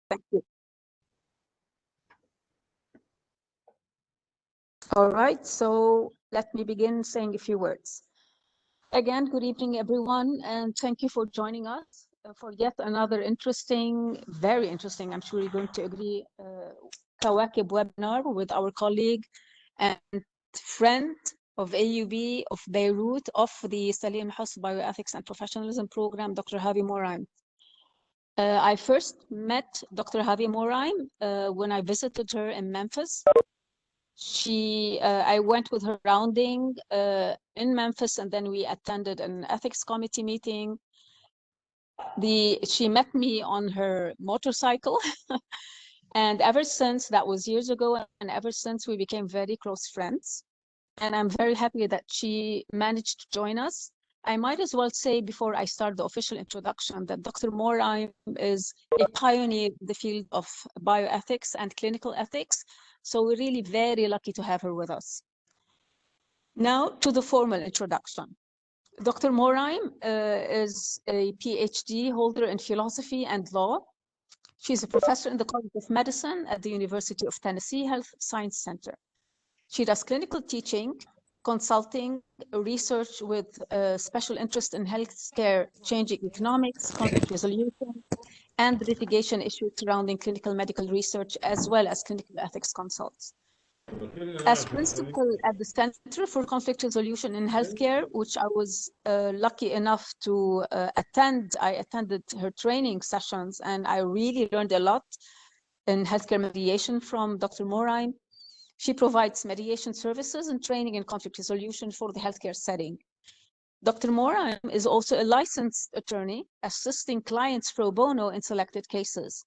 Thank you. All right, so let me begin saying a few words. Again, good evening, everyone, and thank you for joining us for yet another interesting, very interesting, I'm sure you're going to agree, Kawakib webinar with our colleague and friend of AUB of Beirut of the Salim Hus Bioethics and Professionalism Program, Dr. Havi Moraim. I first met Dr. Havi Moraim when I visited her in Memphis. I went with her rounding in Memphis, and then we attended an ethics committee meeting. She met me on her motorcycle. And ever since, that was years ago, and ever since we became very close friends. And I'm very happy that she managed to join us. I might as well say before I start the official introduction that Dr. Moraim is a pioneer in the field of bioethics and clinical ethics. So we're really very lucky to have her with us. Now to the formal introduction. Dr. Moraim is a PhD holder in philosophy and law. She's a professor in the College of Medicine at the University of Tennessee Health Science Center. She does clinical teaching, consulting, research with special interest in healthcare changing economics, conflict resolution, and litigation issues surrounding clinical medical research, as well as clinical ethics consults. As principal at the Center for Conflict Resolution in Healthcare, which I was lucky enough to attend, I attended her training sessions, and I really learned a lot in healthcare mediation from Dr. Moraim. She provides mediation services and training in conflict resolution for the healthcare setting. Dr. Moraim is also a licensed attorney, assisting clients pro bono in selected cases.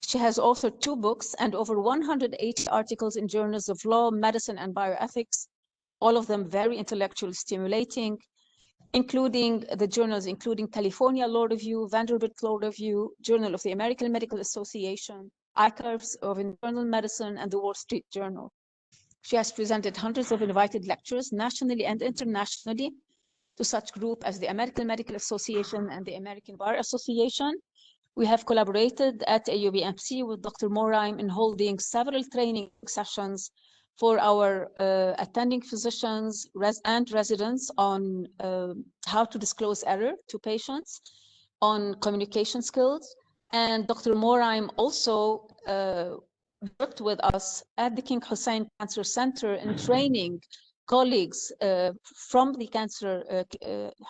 She has authored 2 books and over 180 articles in journals of law, medicine, and bioethics, all of them very intellectually stimulating, including the journals including California Law Review, Vanderbilt Law Review, Journal of the American Medical Association, Archives of Internal Medicine, and the Wall Street Journal. She has presented hundreds of invited lectures nationally and internationally to such groups as the American Medical Association and the American Bar Association. We have collaborated at AUBMC with Dr. Moraim in holding several training sessions for our attending physicians and residents on how to disclose error to patients, on communication skills. And Dr. Moraim also worked with us at the King Hussein Cancer Center in training colleagues from the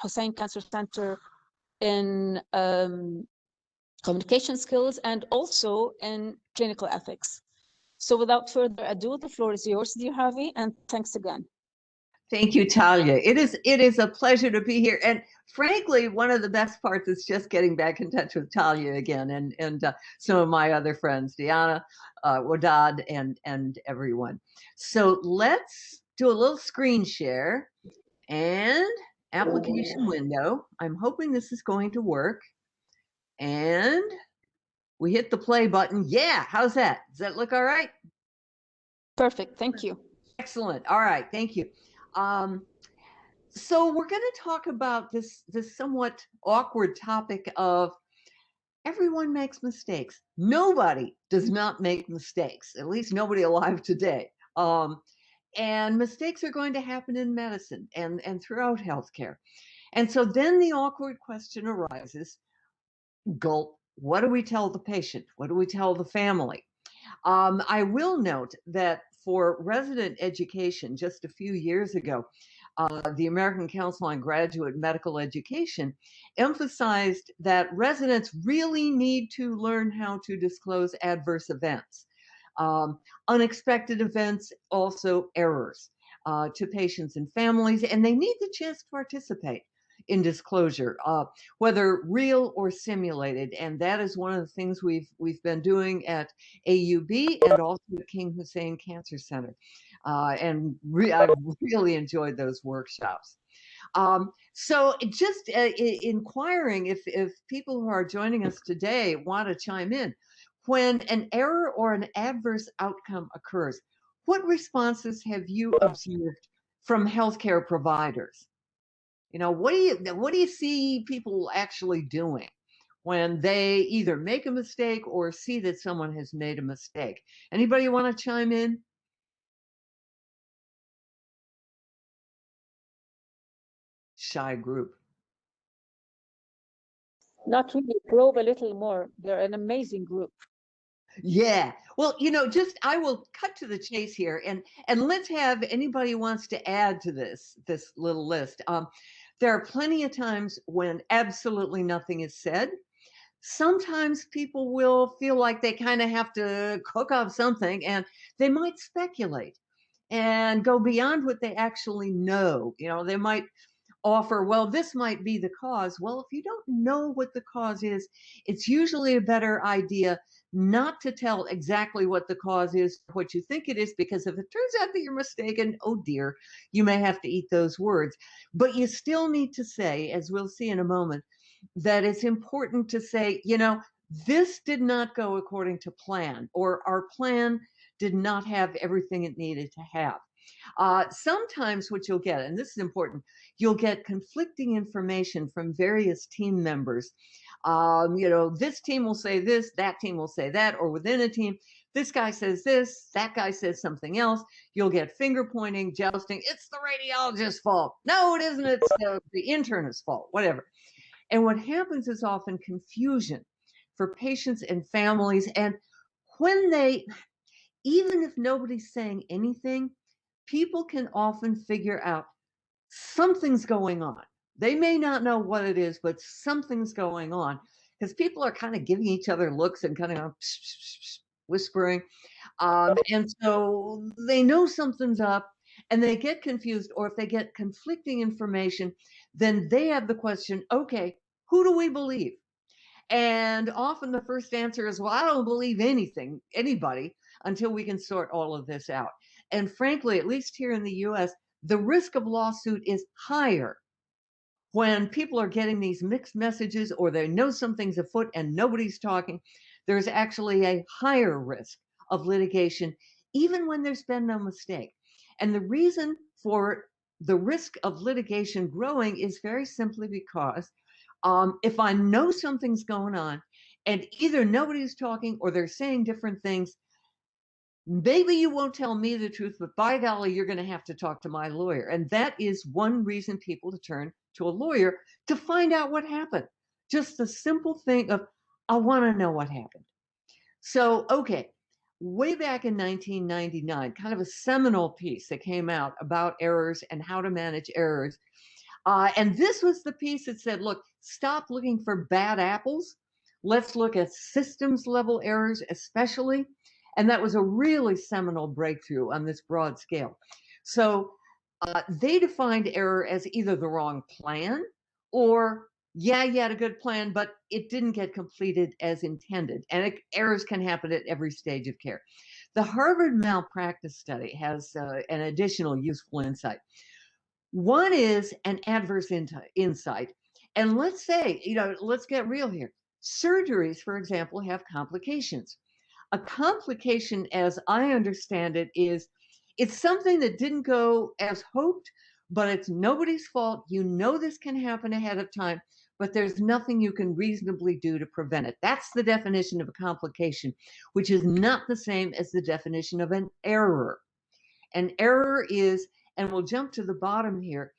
Hussein Cancer Center in communication skills and also in clinical ethics. So without further ado, the floor is yours, dear Havi, and thanks again. Thank you, Talia. It is a pleasure to be here. And frankly, one of the best parts is just getting back in touch with Talia again and some of my other friends, Diana, Wadad, and everyone. So let's do a little screen share and application window. I'm hoping this is going to work. And we hit the play button. Yeah, how's that? Does that look all right? Perfect, thank you. Excellent. All right, thank you. So we're going to talk about this somewhat awkward topic of everyone makes mistakes. Nobody does not make mistakes, at least nobody alive today. And mistakes are going to happen in medicine and throughout healthcare. And so then the awkward question arises, gulp, what do we tell the patient? What do we tell the family? I will note that for resident education just a few years ago, the American Council on Graduate Medical Education emphasized that residents really need to learn how to disclose adverse events, unexpected events, also errors to patients and families, and they need the chance to participate in disclosure, whether real or simulated. And that is one of the things we've been doing at AUB and also at King Hussein Cancer Center. And I've really enjoyed those workshops. So just inquiring if people who are joining us today want to chime in, when an error or an adverse outcome occurs, what responses have you observed from healthcare providers? You know, what do you see people actually doing when they either make a mistake or see that someone has made a mistake. Anybody want to chime in? Shy group. Not really. Probe a little more. They're an amazing group. Yeah. Well, just I will cut to the chase here, and let's have anybody who wants to add to this little list. There are plenty of times when absolutely nothing is said. Sometimes people will feel like they kind of have to cook up something, and they might speculate and go beyond what they actually know. They might offer, well, this might be the cause. Well, if you don't know what the cause is, it's usually a better idea not to tell exactly what the cause is, what you think it is, because if it turns out that you're mistaken, oh dear, you may have to eat those words. But you still need to say, as we'll see in a moment, that it's important to say, this did not go according to plan, or our plan did not have everything it needed to have. Sometimes what you'll get, and this is important, you'll get conflicting information from various team members. This team will say this, that team will say that, or within a team, this guy says this, that guy says something else. You'll get finger pointing, jousting. It's the radiologist's fault. No, it isn't. It's the internist's fault, whatever. And what happens is often confusion for patients and families. And even if nobody's saying anything, people can often figure out something's going on. They may not know what it is, but something's going on, because people are kind of giving each other looks and kind of whispering. And so they know something's up, and they get confused, or if they get conflicting information, then they have the question, okay, who do we believe? And often the first answer is, well, I don't believe anybody, until we can sort all of this out. And frankly, at least here in the US, the risk of lawsuit is higher when people are getting these mixed messages, or they know something's afoot and nobody's talking. There's actually a higher risk of litigation, even when there's been no mistake. And the reason for the risk of litigation growing is very simply because if I know something's going on and either nobody's talking or they're saying different things, maybe you won't tell me the truth, but by golly, you're going to have to talk to my lawyer. And that is one reason people to turn to a lawyer to find out what happened. Just the simple thing of, I want to know what happened. So, okay, way back in 1999, kind of a seminal piece that came out about errors and how to manage errors. And this was the piece that said, look, stop looking for bad apples. Let's look at systems level errors, especially. And that was a really seminal breakthrough on this broad scale. So they defined error as either the wrong plan, or, yeah, you had a good plan, but it didn't get completed as intended. And errors can happen at every stage of care. The Harvard malpractice study has an additional useful insight. One is an adverse insight. And let's say, let's get real here. Surgeries, for example, have complications. A complication, as I understand it, is it's something that didn't go as hoped, but it's nobody's fault. You know this can happen ahead of time, but there's nothing you can reasonably do to prevent it. That's the definition of a complication, which is not the same as the definition of an error. An error is, and we'll jump to the bottom here,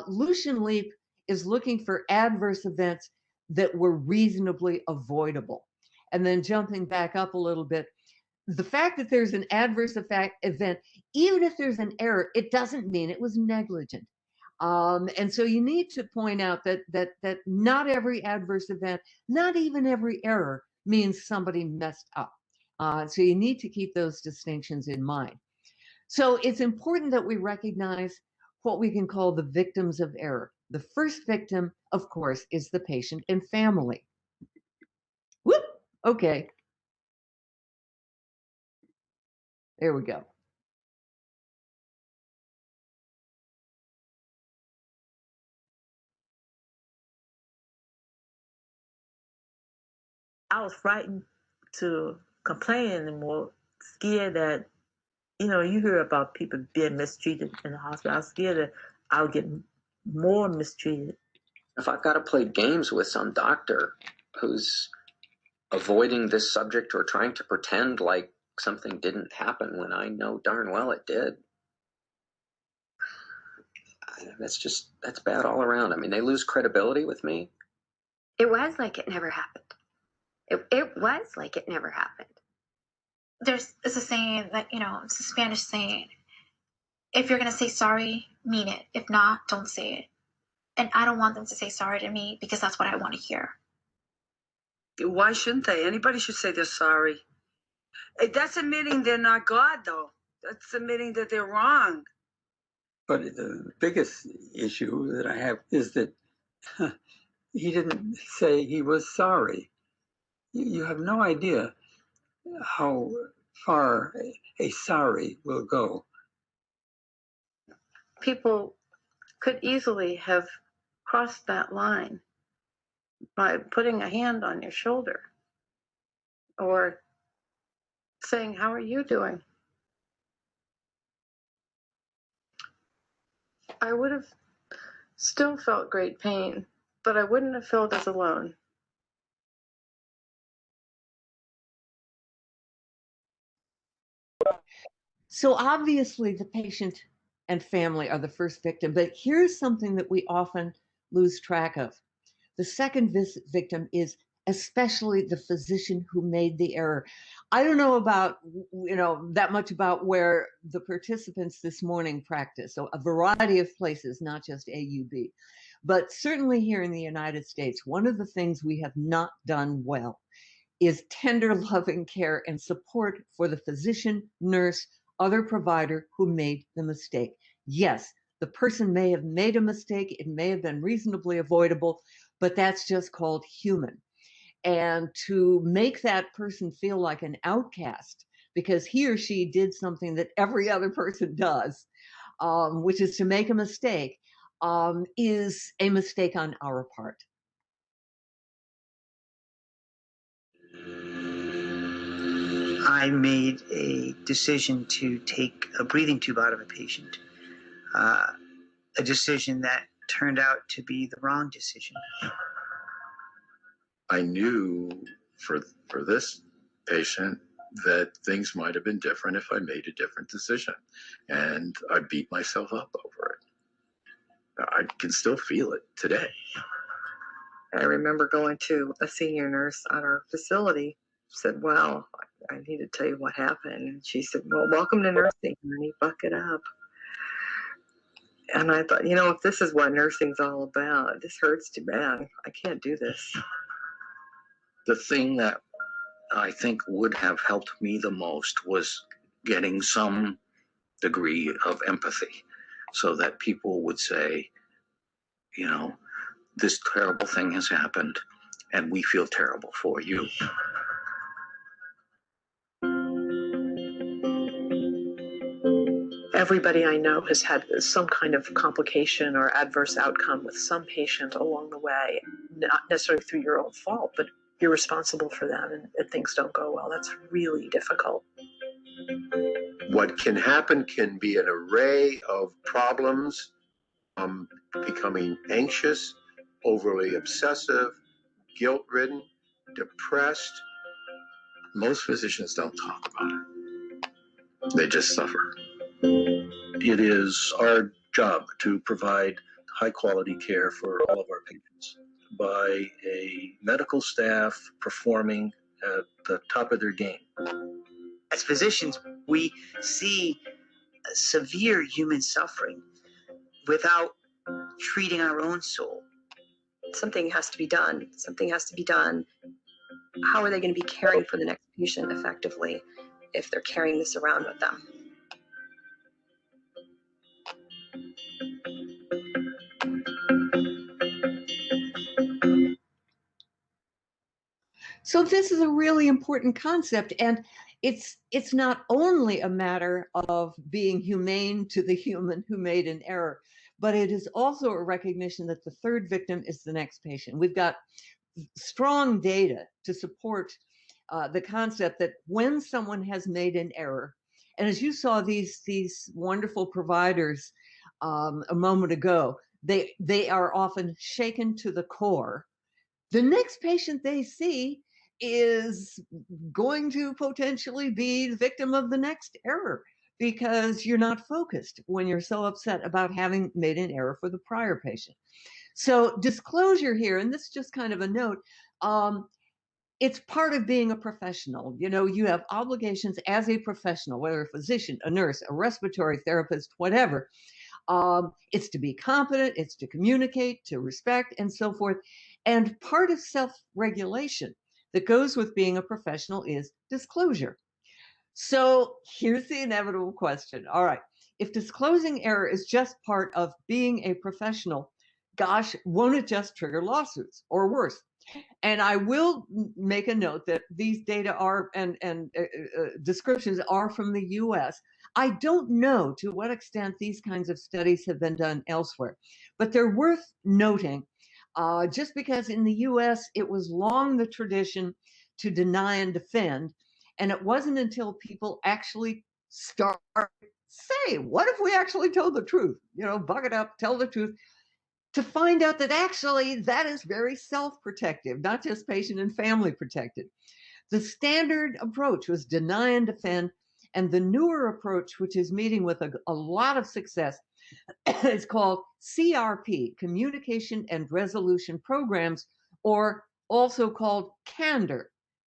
Lucian Leape is looking for adverse events that were reasonably avoidable. And then jumping back up a little bit, the fact that there's an adverse event, even if there's an error, it doesn't mean it was negligent. And so you need to point out that not every adverse event, not even every error, means somebody messed up. So you need to keep those distinctions in mind. So it's important that we recognize what we can call the victims of error. The first victim, of course, is the patient and family. Whoop, okay. There we go. I was frightened to complain anymore, scared that, you hear about people being mistreated in the hospital. I was scared that I'll get more mistreated. If I've got to play games with some doctor, who's avoiding this subject or trying to pretend like something didn't happen when I know darn well it did. That's bad all around. I mean, they lose credibility with me. It was like it never happened. It was like it never happened. There's a saying that, it's a Spanish saying, if you're going to say sorry, mean it. If not, don't say it. And I don't want them to say sorry to me because that's what I want to hear. Why shouldn't they? Anybody should say they're sorry. That's admitting they're not God, though. That's admitting that they're wrong. But the biggest issue that I have is that he didn't say he was sorry. You have no idea how far a sorry will go. People could easily have crossed that line by putting a hand on your shoulder or saying, "How are you doing?" I would have still felt great pain, but I wouldn't have felt as alone. So obviously the patient and family are the first victim, but here's something that we often lose track of. The second victim is especially the physician who made the error. I don't know about, that much about where the participants this morning practice, so a variety of places, not just AUB. But certainly here in the United States, one of the things we have not done well is tender, loving care and support for the physician, nurse, other provider who made the mistake. Yes, the person may have made a mistake. It may have been reasonably avoidable, but that's just called human. And to make that person feel like an outcast because he or she did something that every other person does, which is to make a mistake, is a mistake on our part. I made a decision to take a breathing tube out of a patient, a decision that turned out to be the wrong decision. I knew for this patient that things might have been different if I made a different decision, and I beat myself up over it. I can still feel it today. I remember going to a senior nurse at our facility, said, "Well, I need to tell you what happened." And she said, "Well, welcome to nursing, honey, buck it up." And I thought, if this is what nursing's all about, this hurts too bad. I can't do this. The thing that I think would have helped me the most was getting some degree of empathy so that people would say, this terrible thing has happened and we feel terrible for you. Everybody I know has had some kind of complication or adverse outcome with some patient along the way, not necessarily through your own fault, but you're responsible for them and things don't go well. That's really difficult. What can happen can be an array of problems, becoming anxious, overly obsessive, guilt-ridden, depressed. Most physicians don't talk about it. They just suffer. It is our job to provide high-quality care for all of our patients by a medical staff performing at the top of their game. As physicians, we see severe human suffering without treating our own soul. Something has to be done. Something has to be done. How are they going to be caring for the next patient effectively if they're carrying this around with them? So this is a really important concept, and it's not only a matter of being humane to the human who made an error, but it is also a recognition that the third victim is the next patient. We've got strong data to support the concept that when someone has made an error, and as you saw these wonderful providers a moment ago, they are often shaken to the core the next patient they see is going to potentially be the victim of the next error because you're not focused when you're so upset about having made an error for the prior patient. So disclosure here, and this is just kind of a note, it's part of being a professional. You know, you have obligations as a professional, whether a physician, a nurse, a respiratory therapist, whatever. It's to be competent, it's to communicate, to respect, and so forth. And part of self-regulation that goes with being a professional is disclosure. So here's the inevitable question. All right, if disclosing error is just part of being a professional, gosh, won't it just trigger lawsuits or worse? And I will make a note that these data are and descriptions are from the US. I don't know to what extent these kinds of studies have been done elsewhere, but they're worth noting just because in the US it was long the tradition to deny and defend. And it wasn't until people actually start say, what if we actually told the truth? You know, buck it up, tell the truth, to find out that actually that is very self-protective, not just patient and family protected. The standard approach was deny and defend, and the newer approach, which is meeting with a lot of success, is called CRP, Communication and Resolution Programs, or also called CANDOR,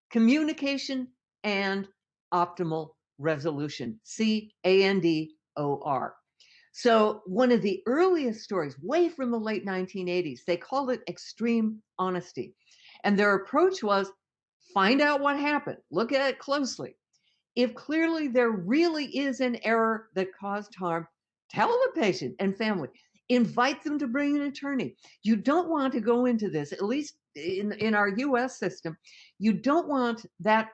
Communication and Optimal Resolution, CANDOR. So one of the earliest stories, way from the late 1980s, they called it extreme honesty. And their approach was find out what happened, look at it closely. If clearly there really is an error that caused harm, tell the patient and family. Invite them to bring an attorney. You don't want to go into this, at least in our US system, you don't want that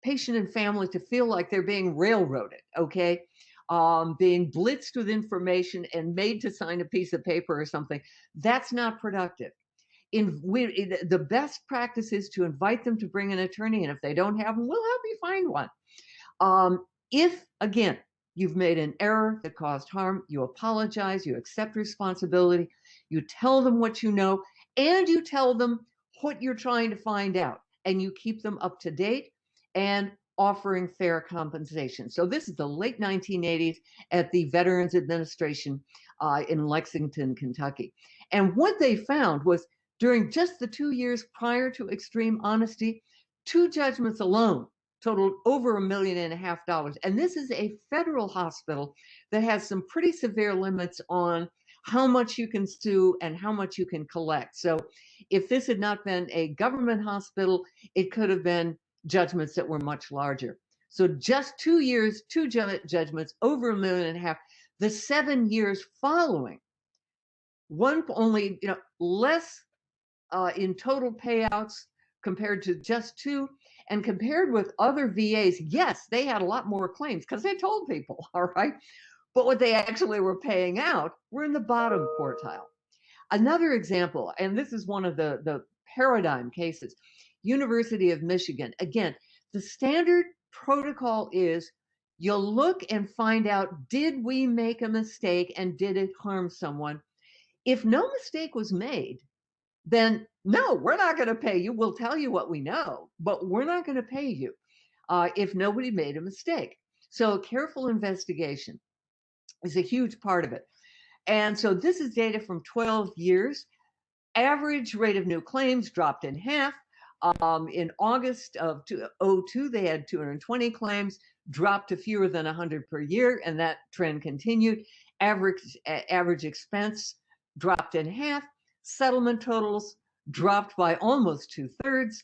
patient and family to feel like they're being railroaded, okay? Being blitzed with information and made to sign a piece of paper or something. That's not productive. The best practice is to invite them to bring an attorney, and if they don't have them, we'll help you find one. If, again, you've made an error that caused harm, you apologize, you accept responsibility, you tell them what you know, and you tell them what you're trying to find out, and you keep them up to date and offering fair compensation. So this is the late 1980s at the Veterans Administration in Lexington, Kentucky. And what they found was during just the 2 years prior to extreme honesty, 2 judgments alone totaled over $1.5 million. And this is a federal hospital that has some pretty severe limits on how much you can sue and how much you can collect. So if this had not been a government hospital, it could have been judgments that were much larger. So just 2 years, 2 judgments, over $1.5 million. The 7 years following, one only, less in total payouts compared to just 2, and compared with other VAs, yes, they had a lot more claims because they told people, all right, but what they actually were paying out were in the bottom quartile. Another example, and this is one of the paradigm cases, University of Michigan. Again, the standard protocol is you'll look and find out, did we make a mistake and did it harm someone? If no mistake was made, then no, we're not going to pay you. We'll tell you what we know, but we're not going to pay you if nobody made a mistake. So careful investigation is a huge part of it. And so this is data from 12 years. Average rate of new claims dropped in half. In August of 2002, they had 220 claims, dropped to fewer than 100 per year, and that trend continued. Average expense dropped in half. Settlement totals dropped by almost 2/3.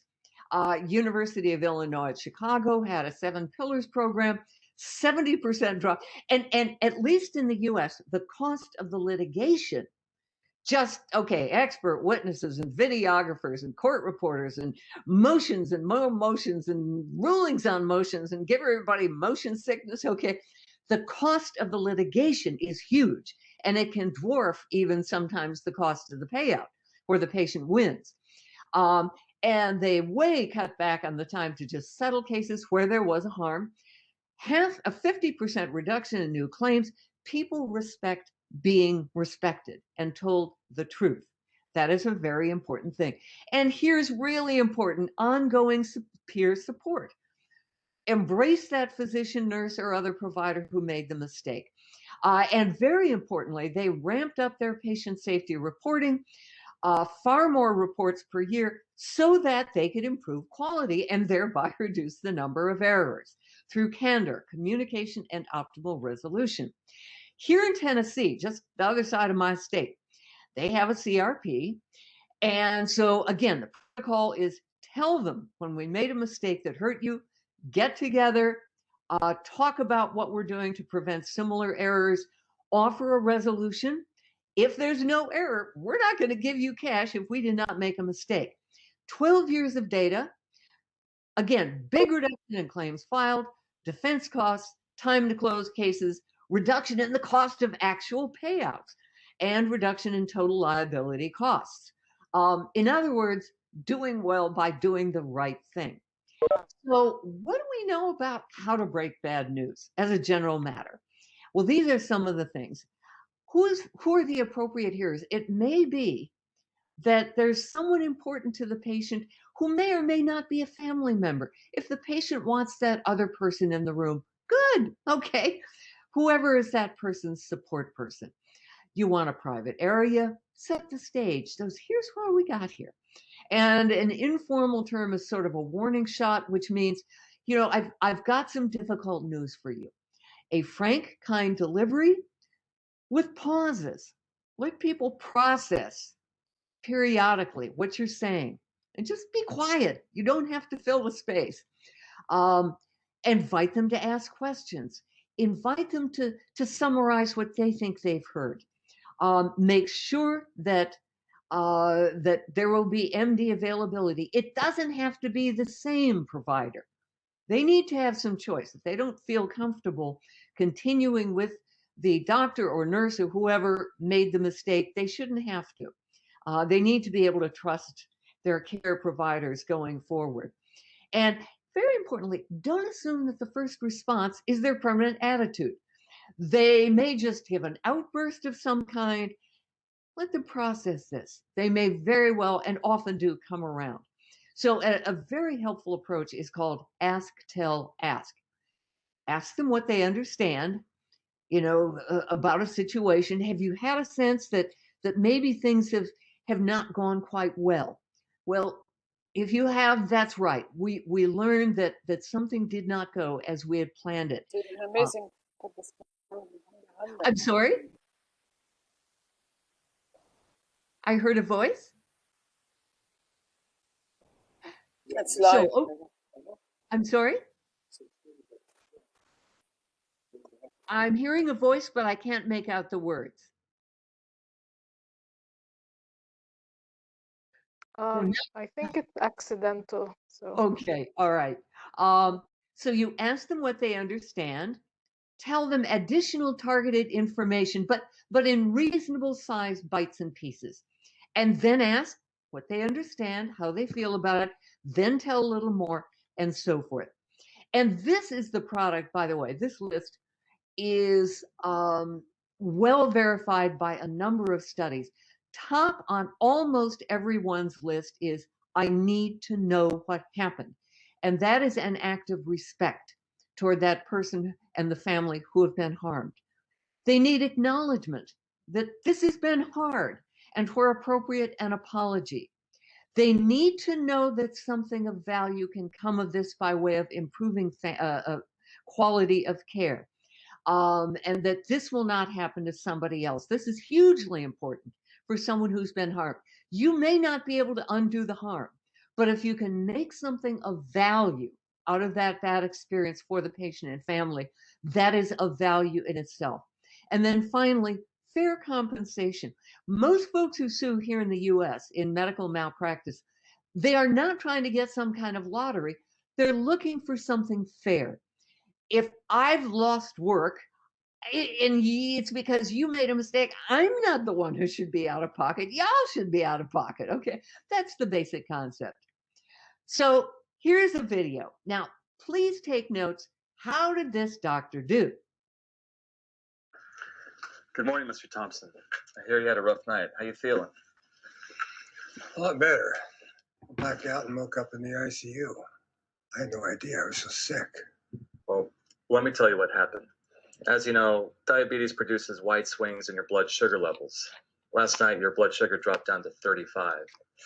University of Illinois at Chicago had a 7 pillars program, 70% drop. And at least in the US, the cost of the litigation, just, okay, expert witnesses and videographers and court reporters and motions and motions and rulings on motions and give everybody motion sickness, okay. The cost of the litigation is huge, and it can dwarf even sometimes the cost of the payout where the patient wins. And they way cut back on the time to just settle cases where there was a harm. Half a 50% reduction in new claims. People respect being respected and told the truth. That is a very important thing. And here's really important: ongoing peer support. Embrace that physician, nurse, or other provider who made the mistake. And very importantly, they ramped up their patient safety reporting, far more reports per year, so that they could improve quality and thereby reduce the number of errors through candor, communication, and optimal resolution. Here in Tennessee, just the other side of my state, they have a CRP. And so again, the protocol is tell them when we made a mistake that hurt you, get together, talk about what we're doing to prevent similar errors, offer a resolution. If there's no error, we're not going to give you cash if we did not make a mistake. 12 years of data. Again, big reduction in claims filed, defense costs, time to close cases, reduction in the cost of actual payouts, and reduction in total liability costs. In other words, doing well by doing the right thing. So what do we know about how to break bad news as a general matter? Well, these are some of the things. Who are the appropriate hearers? It may be that there's someone important to the patient who may or may not be a family member. If the patient wants that other person in the room, good, okay. Whoever is that person's support person. You want a private area, set the stage. So here's where we got here. And an informal term is sort of a warning shot, which means, you know, I've got some difficult news for you. A frank, kind delivery with pauses. Let people process periodically what you're saying, and just be quiet. You don't have to fill the space. Invite them to ask questions. Invite them to summarize what they think they've heard. Make sure that that there will be MD availability. It doesn't have to be the same provider. They need to have some choice. If they don't feel comfortable continuing with the doctor or nurse or whoever made the mistake, they shouldn't have to. They need to be able to trust their care providers going forward. And very importantly, don't assume that the first response is their permanent attitude. They may just give an outburst of some kind. Let them process this. They may very well and often do come around. So a very helpful approach is called ask, tell, ask. Ask them what they understand, you know, about a situation. Have you had a sense that maybe things have not gone quite well? Well, if you have, that's right. We learned that something did not go as we had planned it. Amazing. I'm sorry? I heard a voice. It's live. So, I'm sorry? I'm hearing a voice, but I can't make out the words. I think it's accidental. So Okay, all right. So you ask them what they understand, tell them additional targeted information, but in reasonable sized bites and pieces, and then ask what they understand, how they feel about it, then tell a little more, and so forth. And this is the product, by the way. This list is well verified by a number of studies. Top on almost everyone's list is, I need to know what happened. And that is an act of respect toward that person and the family who have been harmed. They need acknowledgement that this has been hard, and where appropriate, an apology. They need to know that something of value can come of this by way of improving quality of care, and that this will not happen to somebody else. This is hugely important for someone who's been harmed. You may not be able to undo the harm, but if you can make something of value out of that bad experience for the patient and family, that is of value in itself. And then finally, fair compensation. Most folks who sue here in the US in medical malpractice, they are not trying to get some kind of lottery. They're looking for something fair. If I've lost work, and it's because you made a mistake, I'm not the one who should be out of pocket. Y'all should be out of pocket. Okay, that's the basic concept. So here's a video. Now, please take notes. How did this doctor do? Good morning, Mr. Thompson. I hear you had a rough night. How you feeling? A lot better. Blacked out and woke up in the ICU. I had no idea I was so sick. Well, let me tell you what happened. As you know, diabetes produces wide swings in your blood sugar levels. Last night, your blood sugar dropped down to 35.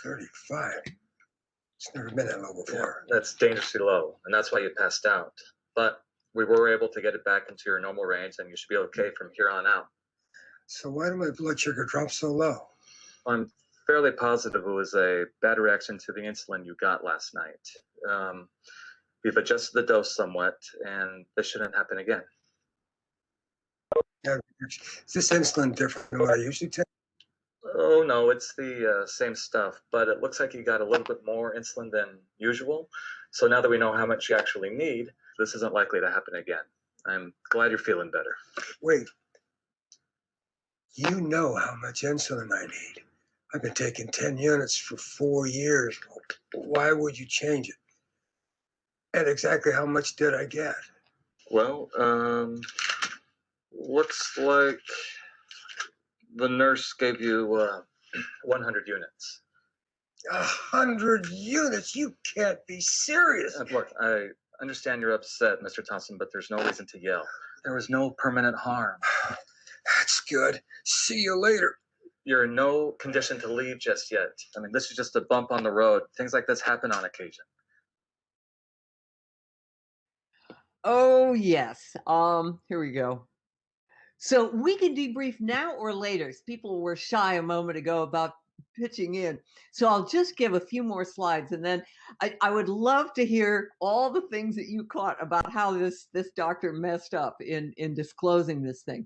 35? It's never been that low before. Yeah, that's dangerously low, and that's why you passed out. But we were able to get it back into your normal range, and you should be okay from here on out. So why did my blood sugar drop so low? I'm fairly positive it was a bad reaction to the insulin you got last night. We've adjusted the dose somewhat, and this shouldn't happen again. Is this insulin different than what I usually take? Oh, no, it's the same stuff, but it looks like you got a little bit more insulin than usual. So now that we know how much you actually need, this isn't likely to happen again. I'm glad you're feeling better. Wait. You know how much insulin I need. I've been taking 10 units for 4 years. Why would you change it? And exactly how much did I get? Well, looks like the nurse gave you 100 units. 100 units? You can't be serious. Look, I understand you're upset, Mr. Thompson, but there's no reason to yell. There was no permanent harm. That's good. See you later. You're in no condition to leave just yet. I mean, this is just a bump on the road. Things like this happen on occasion. Oh, yes. Here we go. So we can debrief now or later. People were shy a moment ago about pitching in. So I'll just give a few more slides, and then I would love to hear all the things that you caught about how this doctor messed up in disclosing this thing.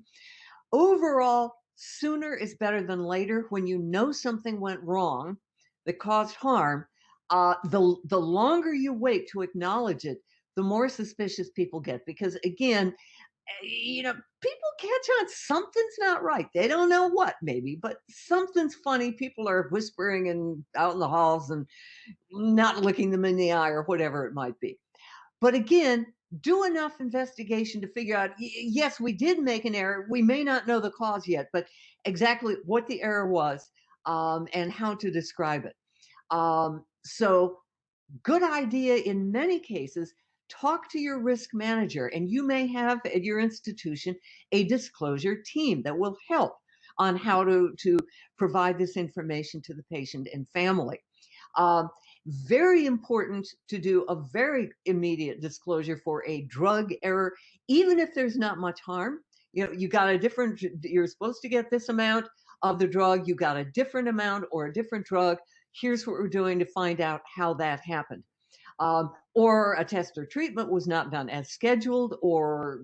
Overall, sooner is better than later. When you know something went wrong that caused harm, the longer you wait to acknowledge it, the more suspicious people get. Because again, people catch on something's not right. They don't know what, maybe, but something's funny. People are whispering and out in the halls and not looking them in the eye or whatever it might be. But again, do enough investigation to figure out, yes, we did make an error. We may not know the cause yet, but exactly what the error was and how to describe it. So good idea in many cases. Talk to your risk manager, and you may have at your institution a disclosure team that will help on how to provide this information to the patient and family. Very important to do a very immediate disclosure for a drug error, even if there's not much harm. You got a different, you're supposed to get this amount of the drug, you got a different amount or a different drug. Here's what we're doing to find out how that happened. Or a test or treatment was not done as scheduled or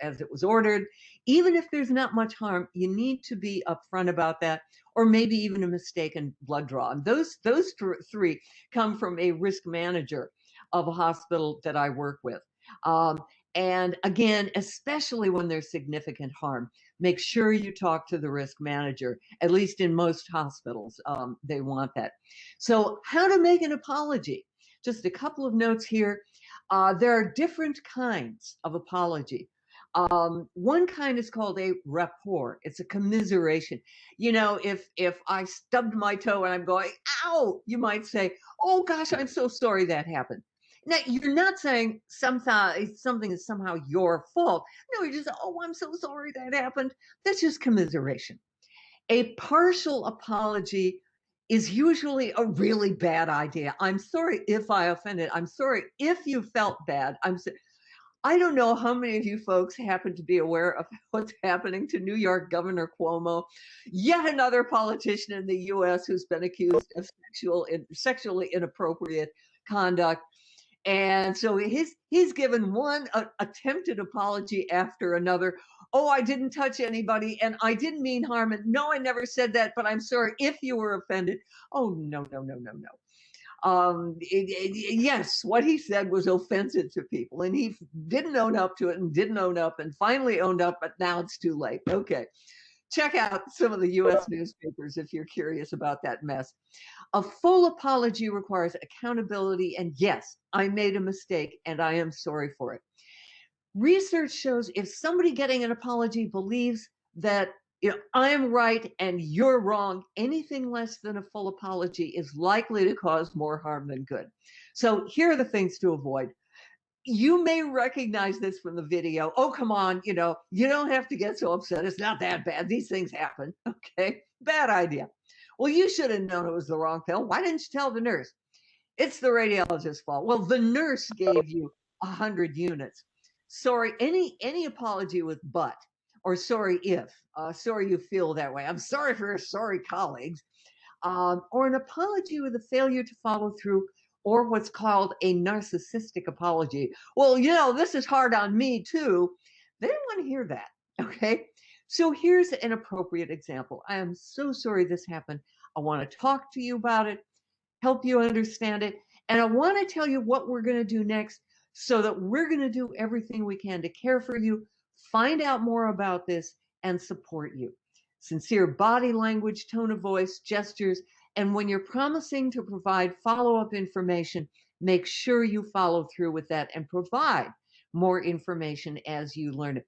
as it was ordered. Even if there's not much harm, you need to be upfront about that, or maybe even a mistaken blood draw. And those three come from a risk manager of a hospital that I work with. And again, especially when there's significant harm, make sure you talk to the risk manager. At least in most hospitals, they want that. So how to make an apology? Just a couple of notes here. There are different kinds of apology. One kind is called a rapport. It's a commiseration. If I stubbed my toe and I'm going, ow, you might say, oh gosh, I'm so sorry that happened. Now, you're not saying something is somehow your fault. No, you're just, oh, I'm so sorry that happened. That's just commiseration. A partial apology is usually a really bad idea. I'm sorry if I offended. I'm sorry if you felt bad. I don't know how many of you folks happen to be aware of what's happening to New York Governor Cuomo, yet another politician in the U.S. who's been accused of sexually inappropriate conduct. And so he's given one attempted apology after another. Oh, I didn't touch anybody, and I didn't mean harm, and no, I never said that, but I'm sorry if you were offended. Oh, no. Yes, what he said was offensive to people, and he didn't own up to it and didn't own up and finally owned up, but now it's too late. Okay. Check out some of the U.S. newspapers if you're curious about that mess. A full apology requires accountability, and yes, I made a mistake and I am sorry for it. Research shows if somebody getting an apology believes that I'm right and you're wrong. Anything less than a full apology is likely to cause more harm than good. So here are the things to avoid. You may recognize this from the video. Oh, come on, you don't have to get so upset. It's not that bad. These things happen. Okay, bad idea. Well, you should have known it was the wrong pill. Why didn't you tell the nurse? It's the radiologist's fault. Well, the nurse gave you 100 units. Sorry, any apology with but, or sorry if, sorry you feel that way. I'm sorry for your sorry colleagues. Or an apology with a failure to follow through, or what's called a narcissistic apology. Well, this is hard on me too. They don't want to hear that, okay? So here's an appropriate example. I am so sorry this happened. I want to talk to you about it, help you understand it, and I want to tell you what we're going to do next so that we're going to do everything we can to care for you, find out more about this, and support you. Sincere body language, tone of voice, gestures, and when you're promising to provide follow-up information, make sure you follow through with that and provide more information as you learn it.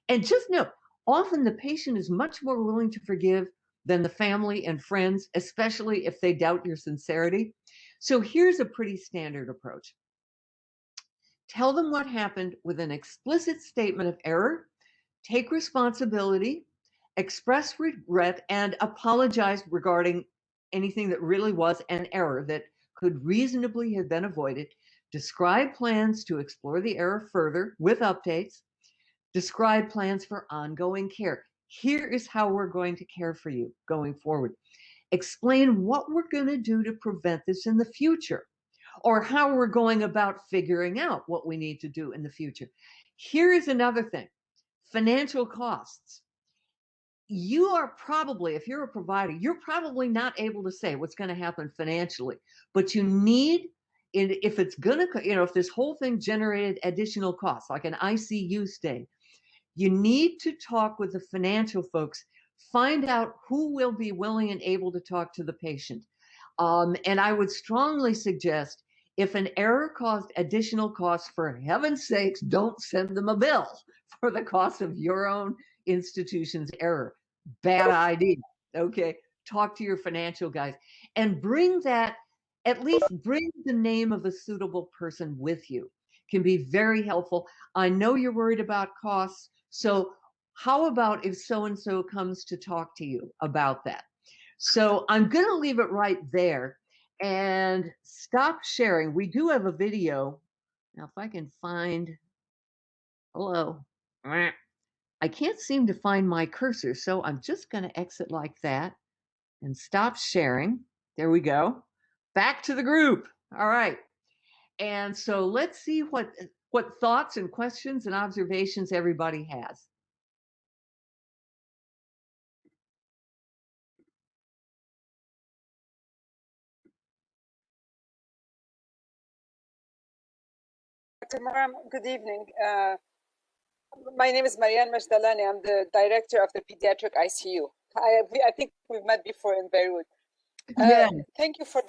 And just know, often the patient is much more willing to forgive than the family and friends, especially if they doubt your sincerity. So here's a pretty standard approach. Tell them what happened with an explicit statement of error, take responsibility, express regret, and apologize regarding anything that really was an error that could reasonably have been avoided. Describe plans to explore the error further with updates. Describe plans for ongoing care. Here is how we're going to care for you going forward. Explain what we're going to do to prevent this in the future, or how we're going about figuring out what we need to do in the future. Here is another thing, financial costs. You are probably, if you're a provider, you're probably not able to say what's going to happen financially, but you need, if it's going to, if this whole thing generated additional costs, like an ICU stay, you need to talk with the financial folks, find out who will be willing and able to talk to the patient. And I would strongly suggest, if an error caused additional costs, for heaven's sakes, don't send them a bill for the cost of your own institution's error. Bad idea. Okay. Talk to your financial guys and bring that, at least bring the name of a suitable person with you. Can be very helpful. I know you're worried about costs. So how about if so-and-so comes to talk to you about that? So I'm going to leave it right there and stop sharing. We do have a video. Now, if I can find, hello. I can't seem to find my cursor, so I'm just going to exit like that and stop sharing. There we go. Back to the group. All right. And so let's see what thoughts and questions and observations everybody has. Dr. Maram, good evening. My name is Marianne Majdalani. I'm the director of the pediatric ICU. I think we've met before in Beirut. Yeah. Thank you for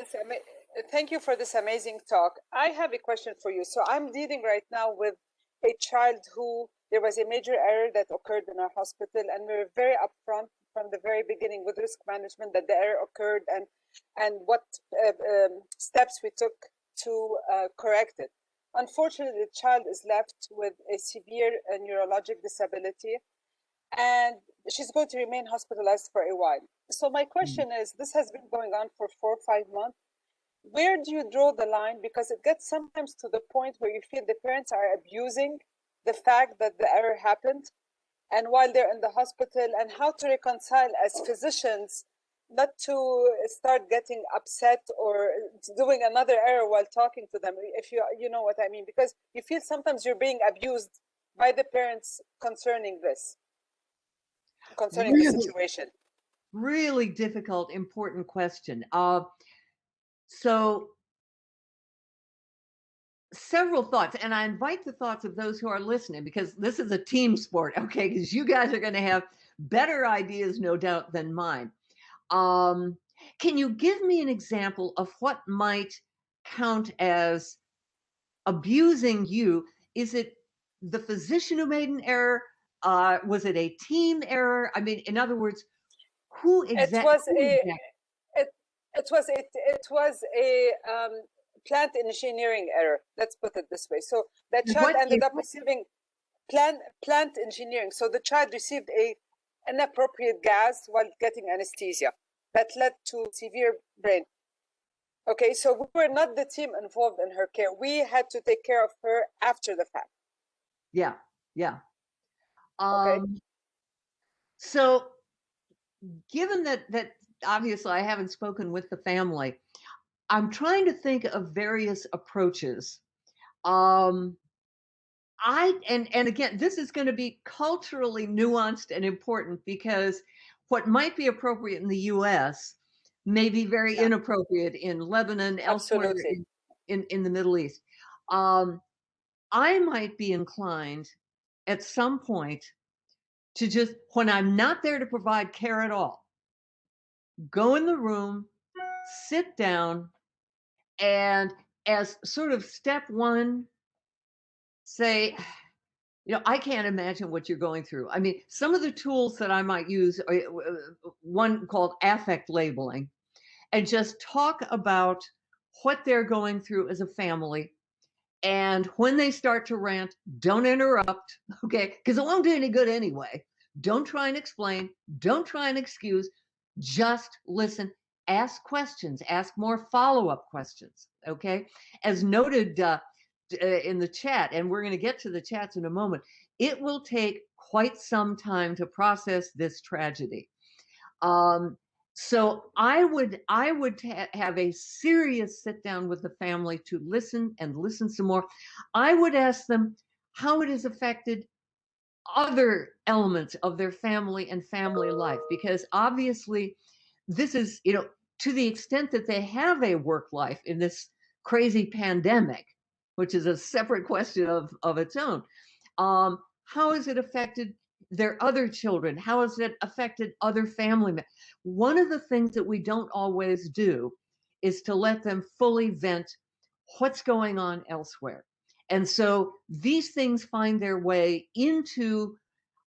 this amazing talk. I have a question for you. So I'm dealing right now with a child who there was a major error that occurred in our hospital, and we were very upfront from the very beginning with risk management that the error occurred and what steps we took to correct it. Unfortunately, the child is left with a severe neurologic disability, and she's going to remain hospitalized for a while. So my question is, this has been going on for 4 or 5 months. Where do you draw the line? Because it gets sometimes to the point where you feel the parents are abusing the fact that the error happened, and while they're in the hospital, and how to reconcile as physicians not to start getting upset or doing another error while talking to them, if you know what I mean, because you feel sometimes you're being abused by the parents concerning this, concerning the situation. Really difficult, important question. So several thoughts, and I invite the thoughts of those who are listening, because this is a team sport, okay? Because you guys are going to have better ideas, no doubt, than mine. Can you give me an example of what might count as abusing you? Is it the physician who made an error, Was it a team error? I mean, in other words, who It exactly? was it was a plant engineering error. Let's put it this way. So the child ended up receiving plant engineering. So the child received a inappropriate gas while getting anesthesia that led to severe brain. Okay, so we were not the team involved in her care. We had to take care of her after the fact. Yeah, yeah. Okay. So given that obviously I haven't spoken with the family, I'm trying to think of various approaches. And again, this is going to be culturally nuanced and important, because what might be appropriate in the US may be very inappropriate in Lebanon, elsewhere in the Middle East. I might be inclined at some point to just, when I'm not there to provide care at all, go in the room, sit down, and as sort of step one, say, you know, I can't imagine what you're going through. I mean, some of the tools that I might use, one called affect labeling, and just talk about what they're going through as a family. And when they start to rant, don't interrupt, okay? Because it won't do any good anyway. Don't try and explain. Don't try and excuse. Just listen. Ask questions. Ask more follow-up questions, okay? As noted in the chat, and we're going to get to the chats in a moment, it will take quite some time to process this tragedy. So I would have a serious sit down with the family to listen and listen some more. I would ask them how it has affected other elements of their family and family life, because obviously this is, you know, to the extent that they have a work life in this crazy pandemic, which is a separate question of its own. How has it affected their other children? How has it affected other family members? One of the things that we don't always do is to let them fully vent what's going on elsewhere. And so these things find their way into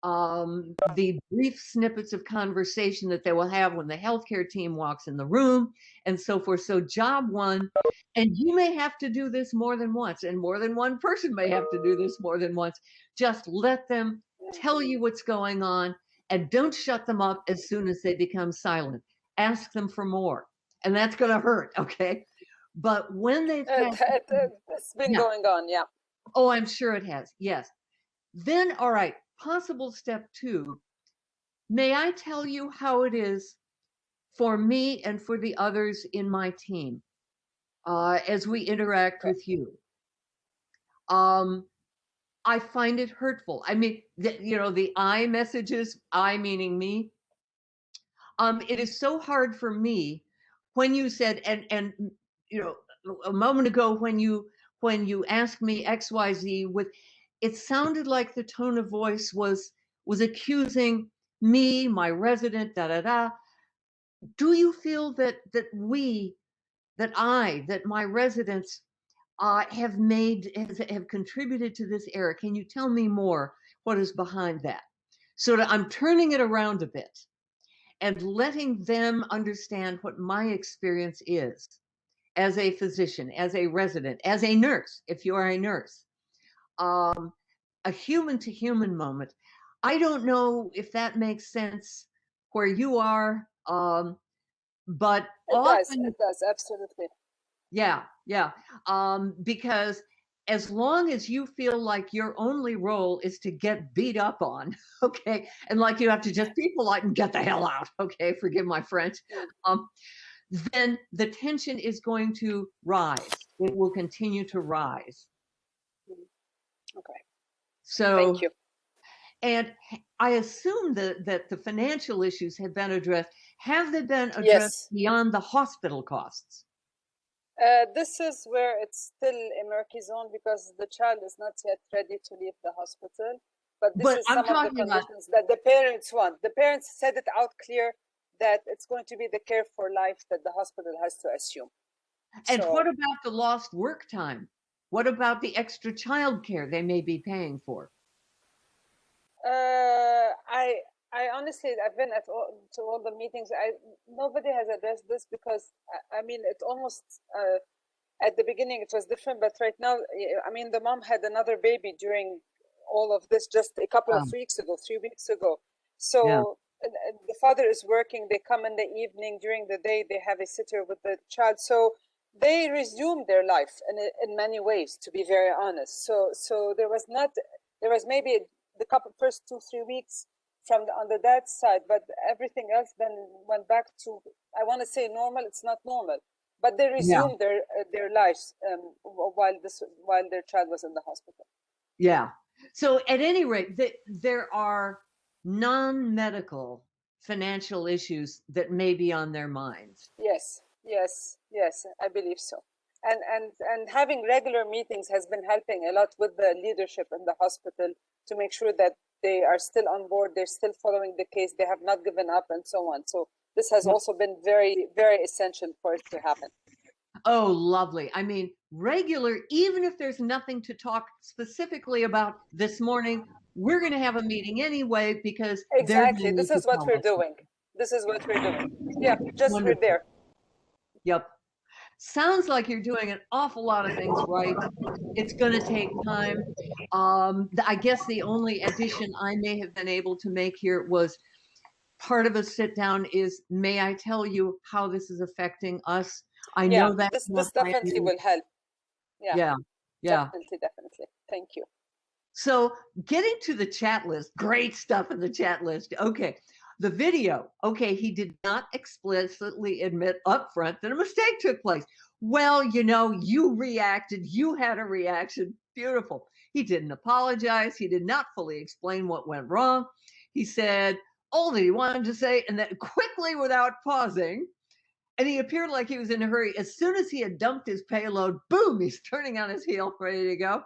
the brief snippets of conversation that they will have when the healthcare team walks in the room and so forth. So job one, and you may have to do this more than once, and more than one person may have to do this more than once. Just let them tell you what's going on, and don't shut them up as soon as they become silent. Ask them for more, and that's going to hurt, okay? But when they've it's been going on, yeah. Oh, I'm sure it has, yes. Then, all right, possible step two. May I tell you how it is for me and for the others in my team as we interact with you? I find it hurtful. I mean, you know, the I messages, I meaning me. It is so hard for me when you said, and you know, a moment ago when you asked me XYZ, with it sounded like the tone of voice was accusing me, my resident, da da da. Do you feel that my residents have contributed to this error? Can you tell me more what is behind that? So that I'm turning it around a bit and letting them understand what my experience is as a physician, as a resident, as a nurse, if you are a nurse. A human to human moment. I don't know if that makes sense where you are, but it does, absolutely. Yeah, yeah. Because as long as you feel like your only role is to get beat up on, okay, and like you have to just be polite and get the hell out, okay, forgive my French, then the tension is going to rise. It will continue to rise. Okay. So, thank you. And I assume that the financial issues have been addressed. Have they been addressed beyond the hospital costs? This is where it's still a murky zone, because the child is not yet ready to leave the hospital. But this is some of the conditions that the parents want. The parents said it out clear that it's going to be the care for life that the hospital has to assume. And what about the lost work time? What about the extra child care they may be paying for? I honestly, I've been to all the meetings. Nobody has addressed this because I mean, it almost at the beginning it was different, but right now, I mean, the mom had another baby during all of this just a couple of weeks ago, 3 weeks ago. So and the father is working. They come in the evening. During the day, they have a sitter with the child. So they resumed their life in many ways, to be very honest. So there was maybe the first 2-3 weeks on the dad's side, but everything else then went back to, I want to say normal. It's not normal, but they resumed their lives while their child was in the hospital. Yeah. So at any rate, there are non-medical financial issues that may be on their minds. Yes, I believe so. And having regular meetings has been helping a lot with the leadership in the hospital to make sure that they are still on board, they're still following the case, they have not given up, and so on. So this has also been very, very essential for it to happen. Oh, lovely. I mean, regular, even if there's nothing to talk specifically about this morning, we're going to have a meeting anyway because exactly. This is what we're doing. This is what we're doing. Yeah, just Wonderful. we're there. Yep. Sounds like you're doing an awful lot of things right. It's going to take time. I guess the only addition I may have been able to make here was part of a sit down is, may I tell you how this is affecting us? I know that this definitely will help. Yeah. Definitely. Thank you. So getting to the chat list, great stuff in the chat list. Okay. The video, okay, he did not explicitly admit upfront that a mistake took place. Well, you reacted, you had a reaction, beautiful. He didn't apologize. He did not fully explain what went wrong. He said all that he wanted to say, and then quickly, without pausing, and he appeared like he was in a hurry. As soon as he had dumped his payload, boom, he's turning on his heel, ready to go.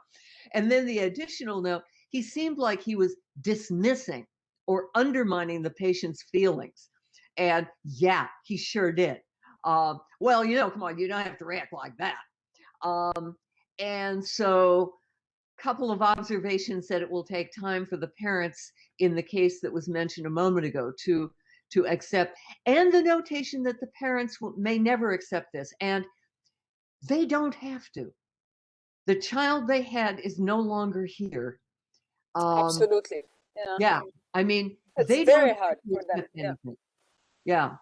And then the additional note, he seemed like he was dismissing or undermining the patient's feelings. And yeah, he sure did. Well, come on, you don't have to react like that. And so a couple of observations that it will take time for the parents in the case that was mentioned a moment ago to accept, and the notation that the parents may never accept this, and they don't have to. The child they had is no longer here. Absolutely. Yeah. I mean, it's they very don't hard for them. Yeah.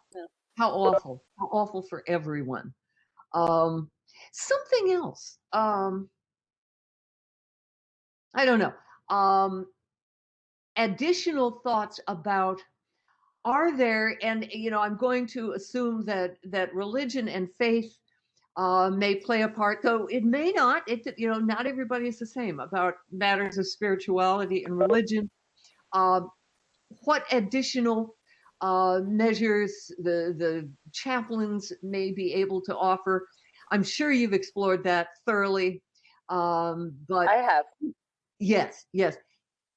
How awful for everyone. Something else. I don't know. Additional thoughts about, are there, and I'm going to assume that religion and faith may play a part, though it may not. Not everybody is the same about matters of spirituality and religion. What additional measures the chaplains may be able to offer? I'm sure you've explored that thoroughly, but I have. Yes.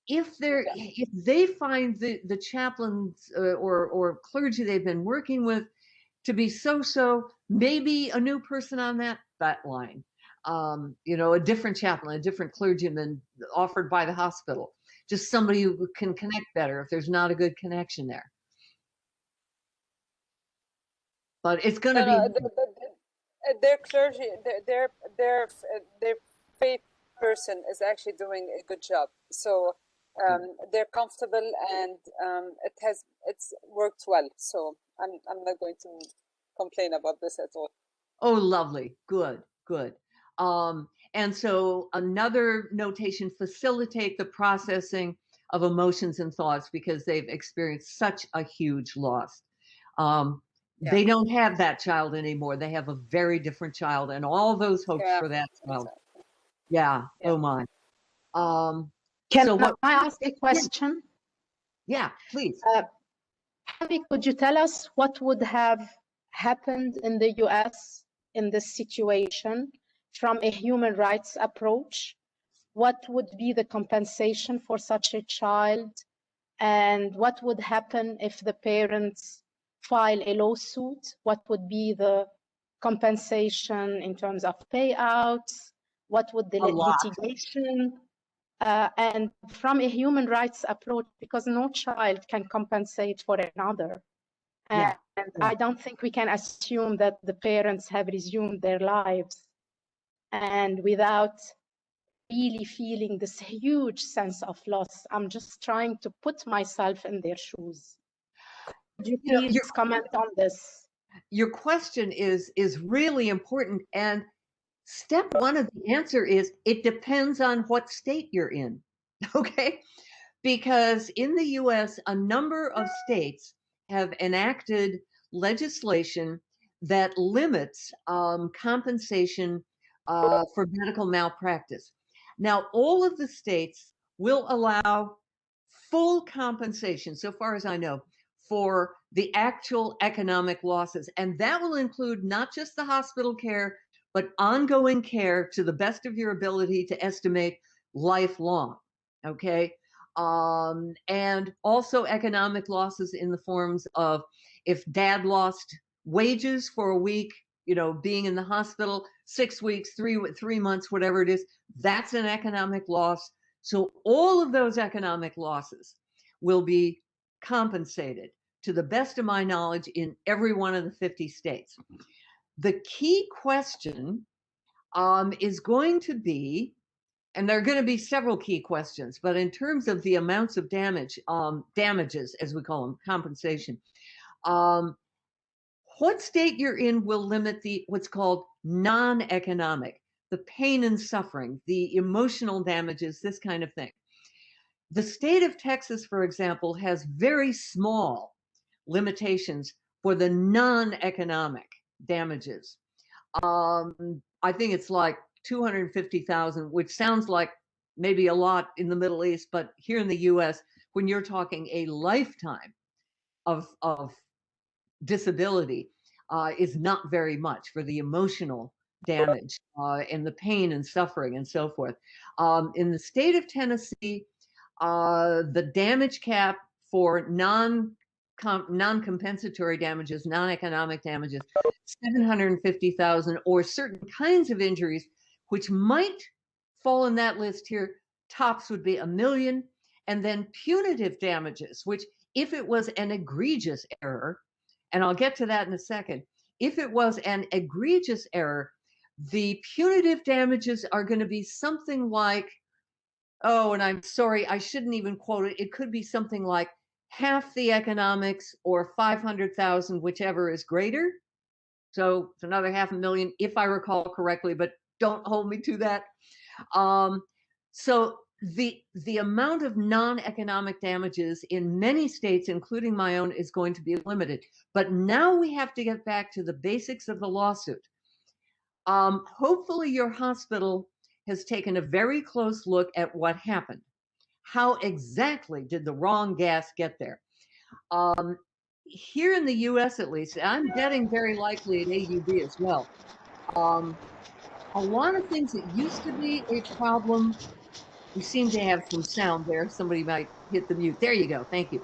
If they find the chaplains or clergy they've been working with to be so, maybe a new person on that line, a different chaplain, a different clergyman offered by the hospital, just somebody who can connect better if there's not a good connection there. But it's going to be their clergy, their faith person is actually doing a good job. So they're comfortable, and it's worked well. So I'm not going to complain about this at all. Oh, lovely. Good. And so another notation, facilitate the processing of emotions and thoughts because they've experienced such a huge loss. They don't have that child anymore. They have a very different child, and all those hopes for that child. Exactly. Yeah. Oh my. Can I ask a question? Yeah, please. Happy, could you tell us what would have happened in the US in this situation from a human rights approach? What would be the compensation for such a child? And what would happen if the parents file a lawsuit? What would be the compensation in terms of payouts? What would the litigation and from a human rights approach, because no child can compensate for another. Yeah. And I don't think we can assume that the parents have resumed their lives and without really feeling this huge sense of loss. I'm just trying to put myself in their shoes. Could you You know, please comment on this? Your question is really important, and step one of the answer is it depends on what state you're in. Okay, because in the US a number of states have enacted legislation that limits compensation for medical malpractice. Now all of the states will allow full compensation, so far as I know, for the actual economic losses. And that will include not just the hospital care, but ongoing care to the best of your ability to estimate lifelong. Okay. And also economic losses in the forms of if dad lost wages for a week, you know, being in the hospital 6 weeks, 3 months, whatever it is, that's an economic loss. So all of those economic losses will be compensated to the best of my knowledge in every one of the 50 states. The key question is going to be, and there are going to be several key questions, but in terms of the amounts of damage, damages, as we call them, compensation, what state you're in will limit the what's called non-economic, the pain and suffering, the emotional damages, this kind of thing. The state of Texas, for example, has very small limitations for the non-economic damages. I think it's like 250,000, which sounds like maybe a lot in the Middle East, but here in the US, when you're talking a lifetime of disability, is not very much for the emotional damage and the pain and suffering and so forth. In the state of Tennessee, the damage cap for non-compensatory damages, non-economic damages, 750,000, or certain kinds of injuries, which might fall in that list here, tops would be $1 million, and then punitive damages, which if it was an egregious error, and I'll get to that in a second, if it was an egregious error, the punitive damages are going to be something like, oh, and I'm sorry, I shouldn't even quote it. It could be something like half the economics or 500,000, whichever is greater. So it's another $500,000, if I recall correctly, but don't hold me to that. So the amount of non-economic damages in many states, including my own, is going to be limited. But now we have to get back to the basics of the lawsuit. Hopefully your hospital has taken a very close look at what happened. How exactly did the wrong gas get there? Here in the US, at least, I'm betting very likely at AUB as well. A lot of things that used to be a problem, we seem to have some sound there. Somebody might hit the mute. There you go. Thank you.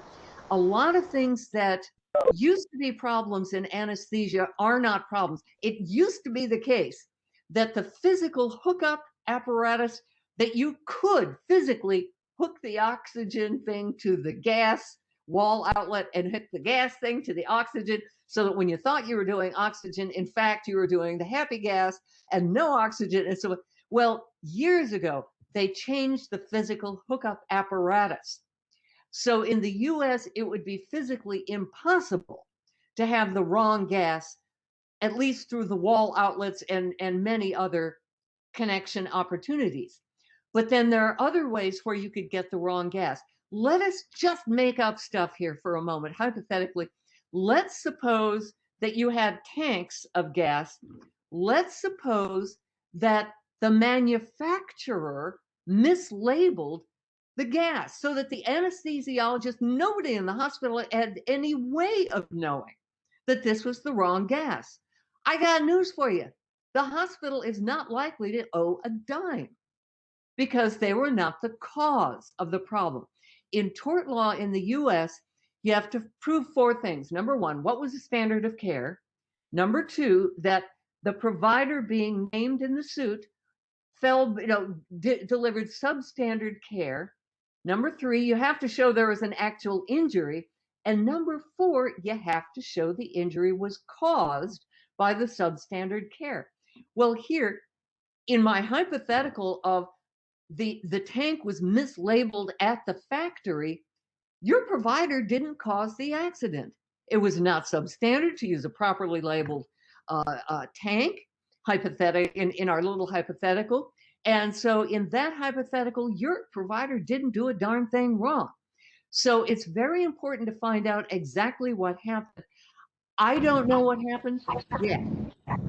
A lot of things that used to be problems in anesthesia are not problems. It used to be the case that the physical hookup apparatus, that you could physically hook the oxygen thing to the gas wall outlet and hook the gas thing to the oxygen, so that when you thought you were doing oxygen, in fact, you were doing the happy gas and no oxygen. And so, well, years ago, they changed the physical hookup apparatus. So in the US, it would be physically impossible to have the wrong gas, at least through the wall outlets and many other connection opportunities. But then there are other ways where you could get the wrong gas. Let us just make up stuff here for a moment, hypothetically. Let's suppose that you had tanks of gas. Let's suppose that the manufacturer mislabeled the gas so that the anesthesiologist, nobody in the hospital had any way of knowing that this was the wrong gas. I got news for you. The hospital is not likely to owe a dime because they were not the cause of the problem. In tort law in the US, you have to prove 4 things. Number 1, what was the standard of care? Number 2, that the provider being named in the suit delivered substandard care. Number 3, you have to show there was an actual injury. And number 4, you have to show the injury was caused by the substandard care. Well, here, in my hypothetical of the tank was mislabeled at the factory, your provider didn't cause the accident. It was not substandard to use a properly labeled tank, in our little hypothetical. And so in that hypothetical, your provider didn't do a darn thing wrong. So it's very important to find out exactly what happened. I don't know what happened. Yeah.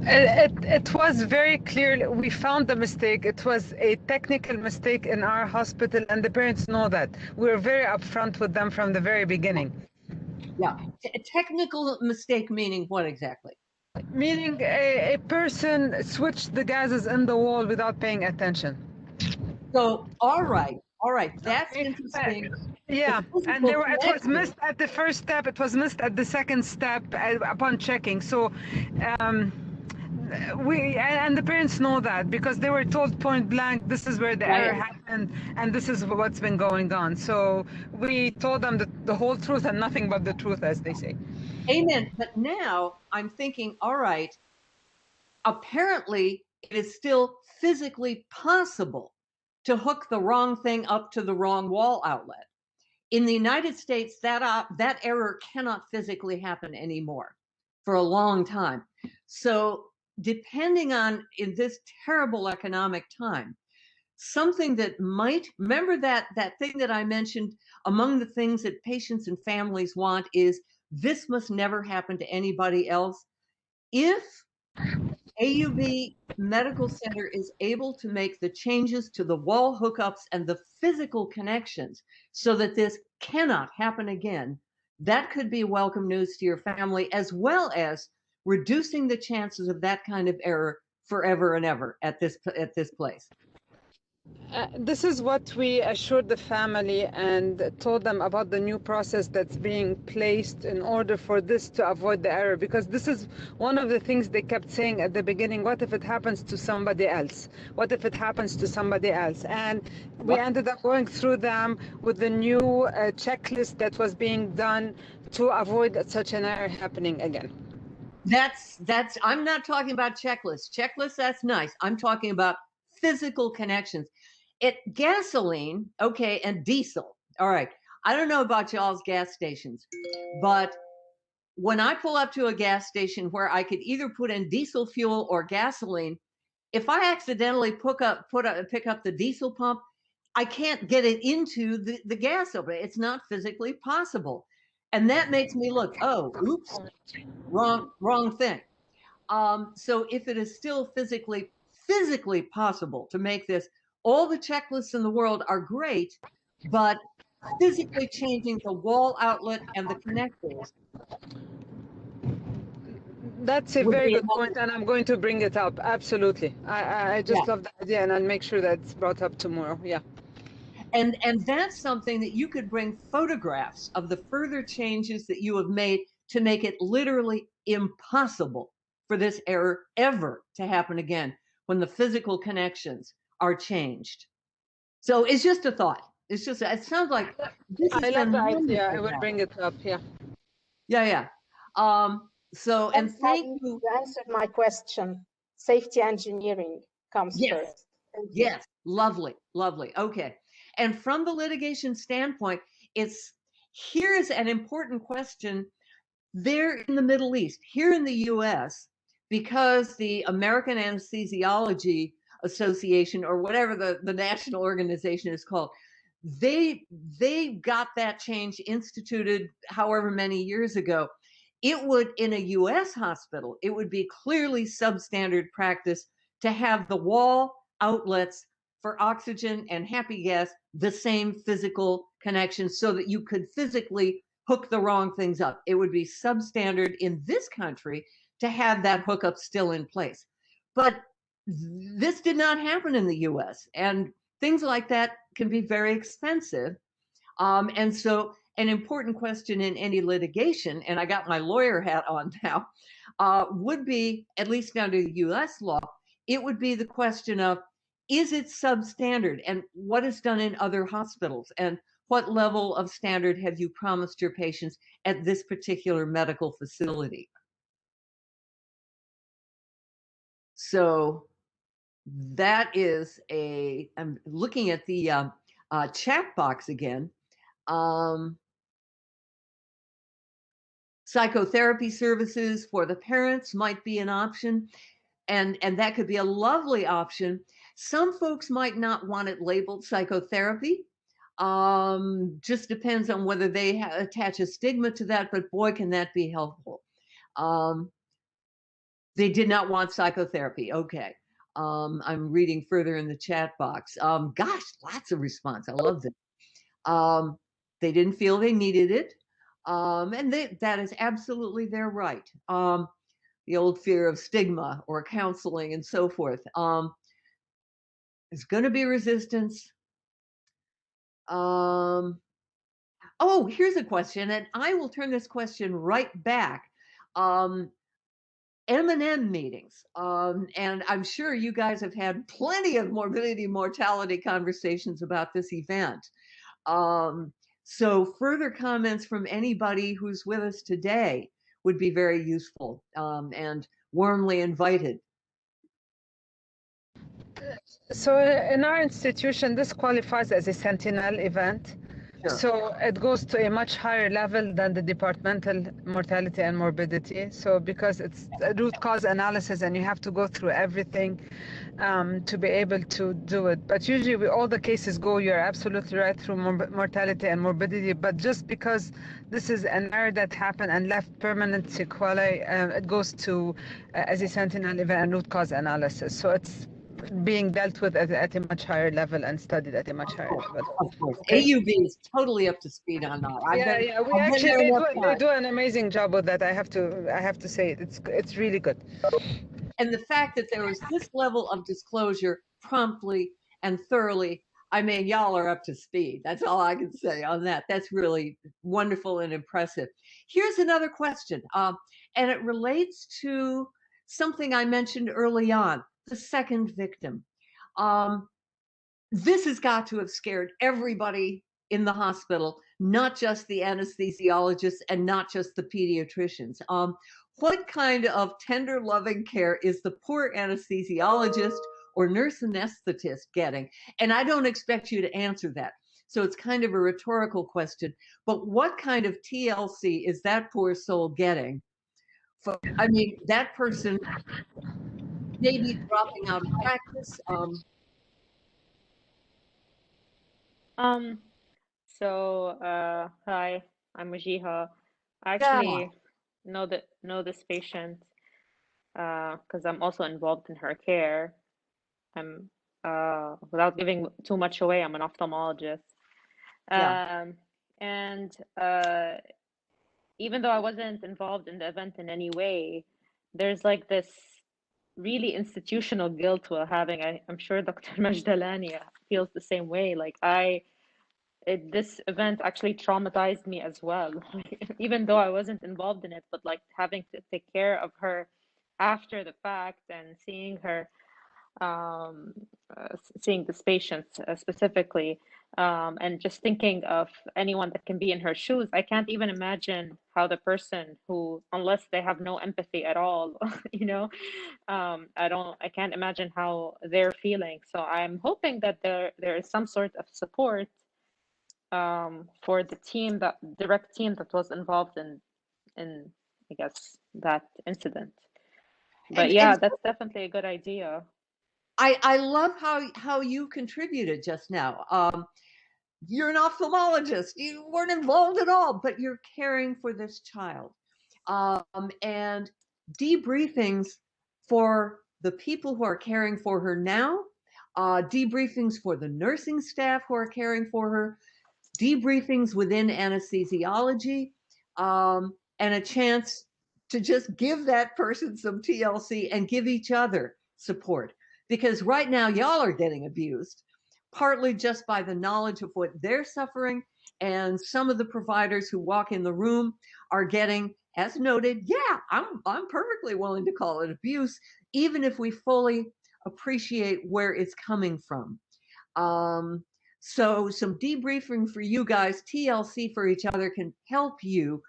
It was very clear. We found the mistake. It was a technical mistake in our hospital, and the parents know that. We were very upfront with them from the very beginning. Yeah. Technical mistake meaning what exactly? Meaning a person switched the gases in the wall without paying attention. So, all right, that's interesting. Yeah, and it was missed at the first step. It was missed at the second step upon checking. So, and the parents know that because they were told point blank, this is where the error happened, and this is what's been going on. So we told them the whole truth and nothing but the truth, as they say. Amen. But now I'm thinking, all right, apparently it is still physically possible to hook the wrong thing up to the wrong wall outlet. In the United States, that error cannot physically happen anymore for a long time. So depending on, in this terrible economic time, something that might, remember that thing that I mentioned, among the things that patients and families want is, this must never happen to anybody else. If AUB Medical Center is able to make the changes to the wall hookups and the physical connections so that this cannot happen again, that could be welcome news to your family, as well as reducing the chances of that kind of error forever and ever at this place. This is what we assured the family and told them about the new process that's being placed in order for this to avoid the error, because this is one of the things they kept saying at the beginning. What if it happens to somebody else? What if it happens to somebody else? And we ended up going through them with the new checklist that was being done to avoid such an error happening again. I'm not talking about checklists. Checklists, that's nice. I'm talking about physical connections. Gasoline, okay, and diesel. All right. I don't know about y'all's gas stations, but when I pull up to a gas station where I could either put in diesel fuel or gasoline, if I accidentally pick up the diesel pump, I can't get it into the gas opener. It's not physically possible. And that makes me look, oh, oops, wrong thing. So if it is still physically possible to make this, all the checklists in the world are great, but physically changing the wall outlet and the connectors. That's a very good point, and I'm going to bring it up. Absolutely. I just love the idea, and I'll make sure that's brought up tomorrow. Yeah. And that's something that you could bring photographs of the further changes that you have made to make it literally impossible for this error ever to happen again when the physical connections are changed. So it's just a thought. It sounds like this I love the idea. I will bring it up. Yeah. Yeah. So, and thank you. You answered my question. Safety engineering comes first. Yes. Lovely. Okay. And from the litigation standpoint, here's an important question. There in the Middle East, here in the US, because the American Anesthesiology Association, or whatever the national organization is called, they got that change instituted however many years ago. It would, in a US hospital, it would be clearly substandard practice to have the wall outlets for oxygen and happy gas the same physical connection so that you could physically hook the wrong things up. It would be substandard in this country to have that hookup still in place. But this did not happen in the US, and things like that can be very expensive. And so an important question in any litigation, and I got my lawyer hat on now, would be, at least under the US law, it would be the question of, is it substandard? And what is done in other hospitals? And what level of standard have you promised your patients at this particular medical facility? So that is I'm looking at the chat box again. Psychotherapy services for the parents might be an option, and that could be a lovely option. Some folks might not want it labeled psychotherapy. Just depends on whether they attach a stigma to that, but boy, can that be helpful. They did not want psychotherapy. Okay. I'm reading further in the chat box. Gosh, lots of response. I love this. They didn't feel they needed it. And that is absolutely their right. The old fear of stigma or counseling and so forth. There's going to be resistance. Oh, here's a question, and I will turn this question right back. M&M meetings, and I'm sure you guys have had plenty of morbidity mortality conversations about this event. So further comments from anybody who's with us today would be very useful, and warmly invited. So in our institution, this qualifies as a sentinel event. Sure. So it goes to a much higher level than the departmental mortality and morbidity. So because it's a root cause analysis and you have to go through everything to be able to do it. But usually all the cases go, you're absolutely right, through mortality and morbidity. But just because this is an error that happened and left permanent sequelae, it goes to as a sentinel event and root cause analysis. So it's being dealt with at a much higher level and studied at a much higher level. Of course. Okay. AUB is totally up to speed on that. They do an amazing job with that. I have to say it's really good. And the fact that there was this level of disclosure promptly and thoroughly, I mean, y'all are up to speed. That's all I can say on that. That's really wonderful and impressive. Here's another question, and it relates to something I mentioned early on, the second victim. This has got to have scared everybody in the hospital, not just the anesthesiologists and not just the pediatricians. What kind of tender, loving care is the poor anesthesiologist or nurse anesthetist getting? And I don't expect you to answer that. So it's kind of a rhetorical question, but what kind of TLC is that poor soul getting? I mean, that person may be dropping out of practice. Hi, I'm Wajiha. I actually know this patient because I'm also involved in her care. I'm without giving too much away, I'm an ophthalmologist. And even though I wasn't involved in the event in any way, there's like this really institutional guilt while having. I'm sure Dr. Majdalani feels the same way. Like this event actually traumatized me as well, even though I wasn't involved in it, but like having to take care of her after the fact and seeing her, seeing this patient specifically, and just thinking of anyone that can be in her shoes. I can't even imagine how the person who, unless they have no empathy at all, I can't imagine how they're feeling. So I'm hoping that there is some sort of support for the direct team that was involved in I guess that incident. But that's definitely a good idea. I love how you contributed just now. You're an ophthalmologist. You weren't involved at all, but you're caring for this child. And debriefings for the people who are caring for her now, debriefings for the nursing staff who are caring for her, debriefings within anesthesiology, and a chance to just give that person some TLC and give each other support. Because right now, y'all are getting abused, partly just by the knowledge of what they're suffering. And some of the providers who walk in the room are getting, as noted, I'm perfectly willing to call it abuse, even if we fully appreciate where it's coming from. So some debriefing for you guys, TLC for each other can help you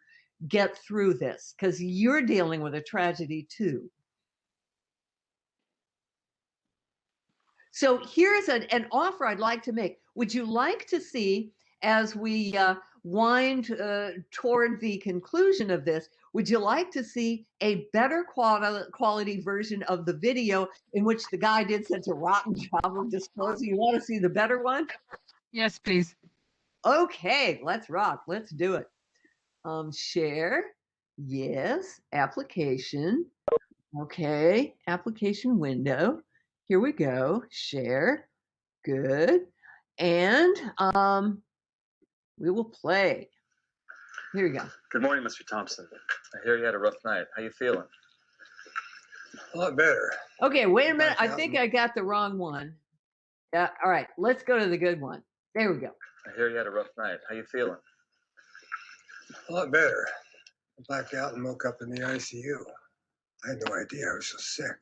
get through this because you're dealing with a tragedy too. So here's an offer I'd like to make. Would you like to see, as we wind toward the conclusion of this, would you like to see a better quality version of the video in which the guy did such a rotten job of disclosing? You want to see the better one? Yes, please. Okay, let's rock. Let's do it. Share. Yes. Application. Okay. Application window. Here we go. Share. Good. And we will play. Here we go. Good morning, Mr. Thompson. I hear you had a rough night. How you feeling? A lot better. Okay, wait a minute. I think I got the wrong one. Yeah. All right. Let's go to the good one. There we go. I hear you had a rough night. How you feeling? A lot better. I blacked out and woke up in the ICU. I had no idea I was so sick.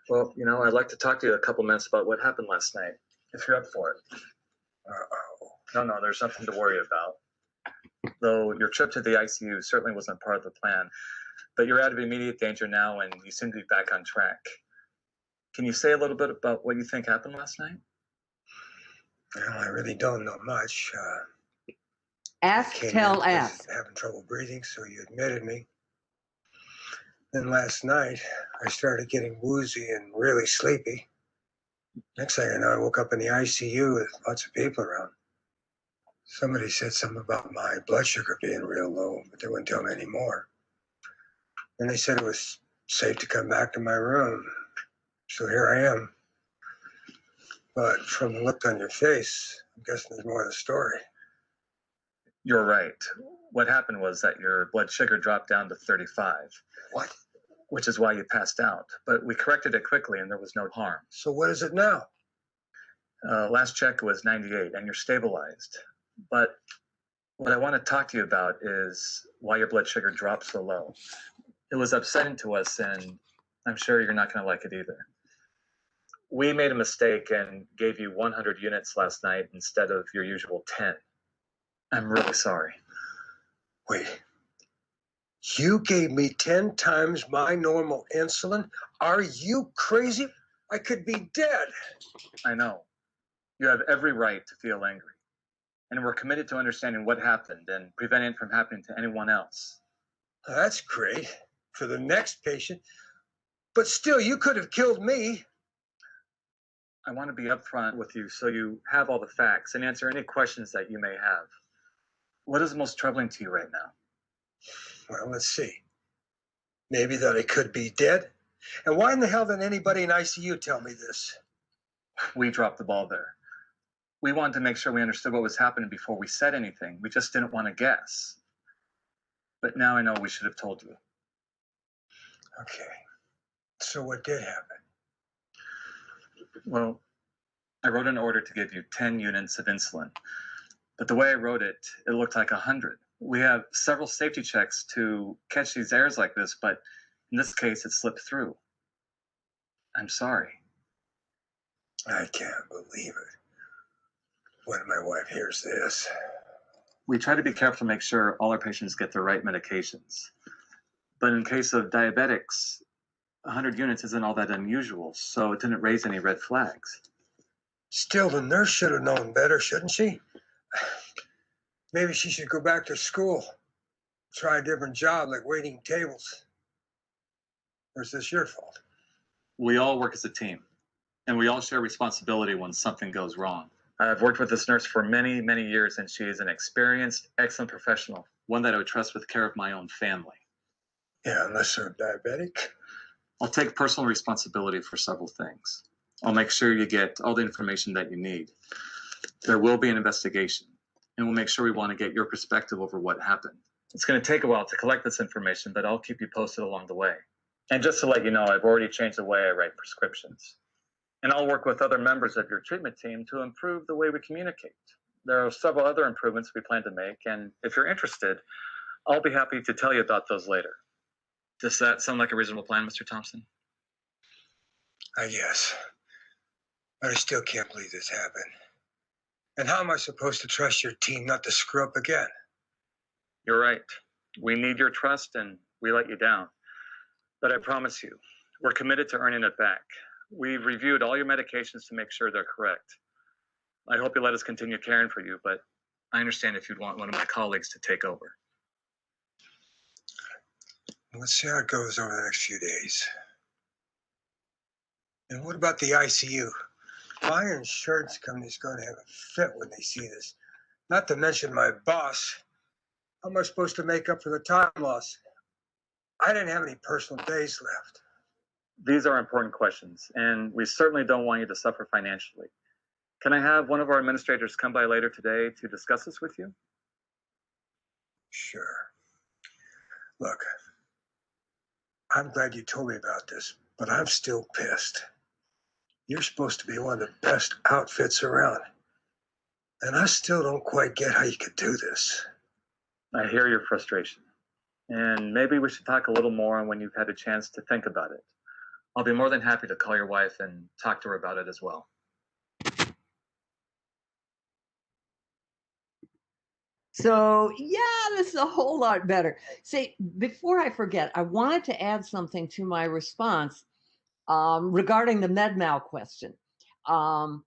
Well, you know, I'd like to talk to you a couple minutes about what happened last night, if you're up for it. Uh-oh. No, there's nothing to worry about. Though your trip to the ICU certainly wasn't part of the plan, but you're out of immediate danger now and you seem to be back on track. Can you say a little bit about what you think happened last night? Well, I really don't know much. Ask, tell, ask. Having trouble breathing, so you admitted me. Then last night, I started getting woozy and really sleepy. Next thing I know, I woke up in the ICU with lots of people around. Somebody said something about my blood sugar being real low, but they wouldn't tell me any more. Then they said it was safe to come back to my room. So here I am. But from the look on your face, I'm guessing there's more to the story. You're right. What happened was that your blood sugar dropped down to 35. What? Which is why you passed out. But we corrected it quickly and there was no harm. So what is it now? Last check was 98 and you're stabilized. But what I want to talk to you about is why your blood sugar dropped so low. It was upsetting to us and I'm sure you're not going to like it either. We made a mistake and gave you 100 units last night instead of your usual 10. I'm really sorry. Wait. You gave me 10 times my normal insulin? Are you crazy? I could be dead. I know. You have every right to feel angry. And we're committed to understanding what happened and preventing it from happening to anyone else. That's great for the next patient. But still, you could have killed me. I want to be upfront with you so you have all the facts and answer any questions that you may have. What is most troubling to you right now? Well, let's see. Maybe that I could be dead? And why in the hell didn't anybody in ICU tell me this? We dropped the ball there. We wanted to make sure we understood what was happening before we said anything. We just didn't want to guess. But now I know we should have told you. Okay. So what did happen? Well, I wrote an order to give you 10 units of insulin. But the way I wrote it, it looked like 100. We have several safety checks to catch these errors like this, but in this case, it slipped through. I'm sorry. I can't believe it. When my wife hears this. We try to be careful to make sure all our patients get the right medications. But in case of diabetics, 100 units isn't all that unusual, so it didn't raise any red flags. Still, the nurse should have known better, shouldn't she? Maybe she should go back to school. Try a different job, like waiting tables. Or is this your fault? We all work as a team, and we all share responsibility when something goes wrong. I've worked with this nurse for many, many years, and she is an experienced, excellent professional, one that I would trust with care of my own family. Yeah, unless they're diabetic. I'll take personal responsibility for several things. I'll make sure you get all the information that you need. There will be an investigation, and we'll make sure we want to get your perspective over what happened. It's going to take a while to collect this information, but I'll keep you posted along the way. And just to let you know, I've already changed the way I write prescriptions. And I'll work with other members of your treatment team to improve the way we communicate. There are several other improvements we plan to make, and if you're interested, I'll be happy to tell you about those later. Does that sound like a reasonable plan, Mr. Thompson? I guess. But I still can't believe this happened. And how am I supposed to trust your team not to screw up again? You're right. We need your trust and we let you down. But I promise you, we're committed to earning it back. We've reviewed all your medications to make sure they're correct. I hope you let us continue caring for you, but I understand if you'd want one of my colleagues to take over. Let's see how it goes over the next few days. And what about the ICU? My insurance company's going to have a fit when they see this. Not to mention my boss. How am I supposed to make up for the time loss? I didn't have any personal days left. These are important questions, and we certainly don't want you to suffer financially. Can I have one of our administrators come by later today to discuss this with you? Sure. Look, I'm glad you told me about this, but I'm still pissed. You're supposed to be one of the best outfits around. And I still don't quite get how you could do this. I hear your frustration. And maybe we should talk a little more when you've had a chance to think about it. I'll be more than happy to call your wife and talk to her about it as well. So yeah, this is a whole lot better. See, before I forget, I wanted to add something to my response regarding the med-mal question. And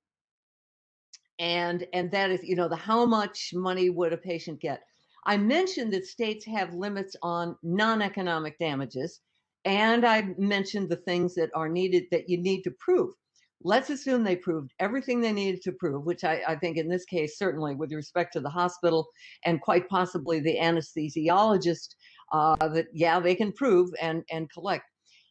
that is, you know, the how much money would a patient get? I mentioned that states have limits on non-economic damages, and I mentioned the things that are needed that you need to prove. Let's assume they proved everything they needed to prove, which I think in this case, certainly with respect to the hospital and quite possibly the anesthesiologist, that, yeah, they can prove and collect.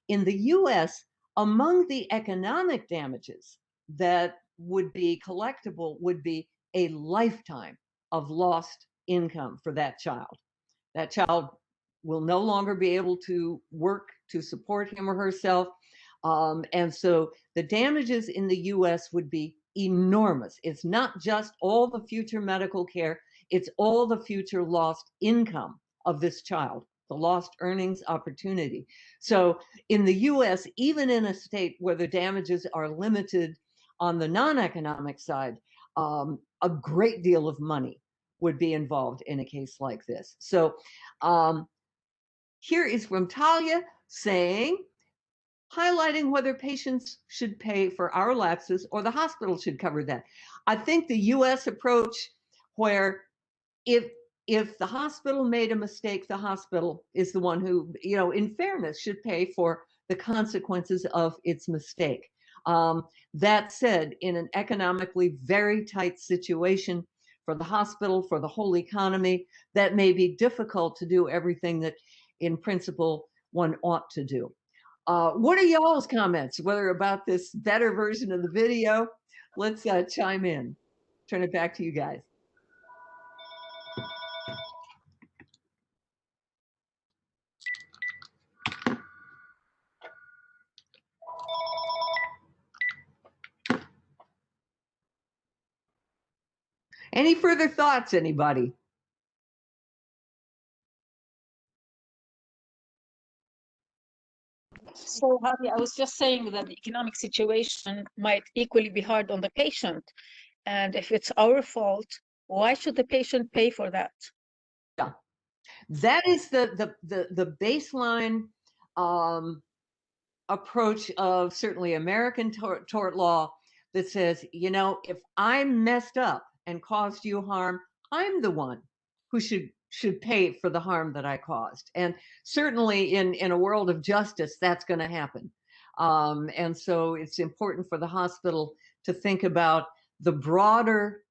In the US, among the economic damages that would be collectible would be a lifetime of lost income for that child. That child will no longer be able to work to support him or herself. And so the damages in the US would be enormous. It's not just all the future medical care, it's all the future lost income of this child, the lost earnings opportunity. So in the US, even in a state where the damages are limited on the non-economic side, a great deal of money would be involved in a case like this. So here is from Talia saying, highlighting whether patients should pay for our lapses or the hospital should cover that. I think the US approach, where if the hospital made a mistake, the hospital is the one who, you know, in fairness, should pay for the consequences of its mistake. That said, in an economically very tight situation for the hospital, for the whole economy, that may be difficult to do everything that in principle one ought to do. What are y'all's comments, whether about this better version of the video? Let's chime in. Turn it back to you guys. Any further thoughts, anybody? So, Harvey, I was just saying that the economic situation might equally be hard on the patient. And if it's our fault, why should the patient pay for that? Yeah, that is the baseline approach of certainly American tort law that says, you know, if I messed up and caused you harm, I'm the one who should pay for the harm that I caused. And certainly in a world of justice, that's going to happen. And so it's important for the hospital to think about the broader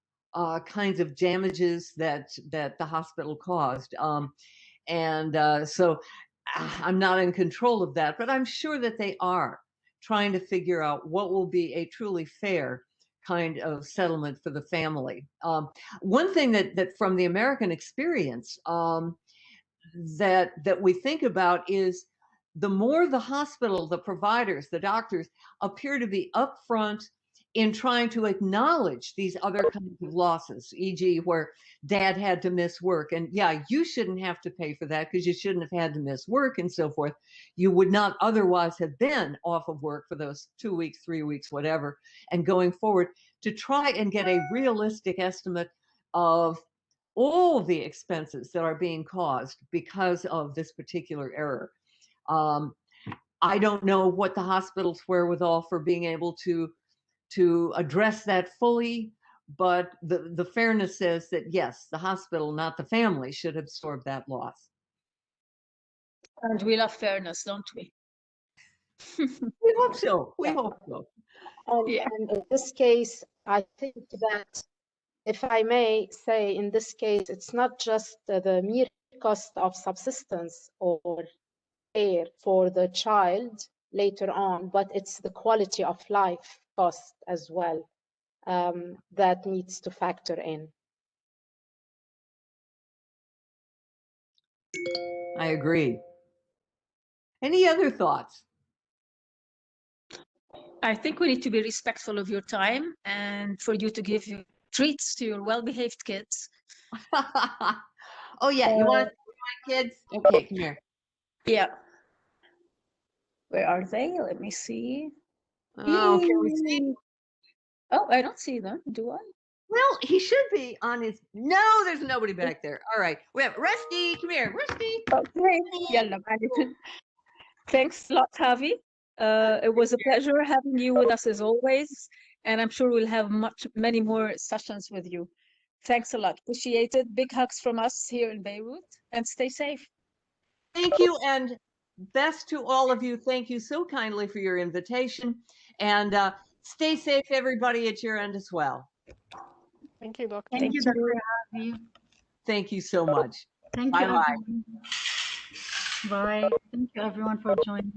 kinds of damages that the hospital caused. So I'm not in control of that, but I'm sure that they are trying to figure out what will be a truly fair kind of settlement for the family. One thing that from the American experience that we think about is the more the hospital, the providers, the doctors appear to be upfront in trying to acknowledge these other kinds of losses, e.g., where dad had to miss work. And yeah, you shouldn't have to pay for that because you shouldn't have had to miss work and so forth. You would not otherwise have been off of work for those 2 weeks, 3 weeks, whatever. And going forward, to try and get a realistic estimate of all the expenses that are being caused because of this particular error. I don't know what the hospital's wherewithal for being able to address that fully, but the fairness says that yes, the hospital, not the family, should absorb that loss. And we love fairness, don't we? We hope so. We hope so. And in this case, I think that, if I may say, in this case, it's not just the mere cost of subsistence or care for the child later on, but it's the quality of life cost as well that needs to factor in. I agree. Any other thoughts? I think we need to be respectful of your time and for you to give treats to your well-behaved kids. Oh yeah, you want to see my kids? Okay, come here. Yeah. Where are they? Let me see. Oh, can we see? Oh, I don't see them. Do I? Well, he should be on his. No, there's nobody back there. All right, we have Rusty. Come here, Rusty. Okay. Yalla, معلش. Thanks a lot, Javi. It was a pleasure having you with us as always, and I'm sure we'll have many more sessions with you. Thanks a lot. Appreciate it. Big hugs from us here in Beirut, and stay safe. Thank you, and best to all of you. Thank you so kindly for your invitation, and stay safe, everybody, at your end as well. Thank you, Doctor. Thank you, Dr. Javi. Thank you so much. Thank you, Bye-bye. everyone. Bye. Thank you, everyone, for joining.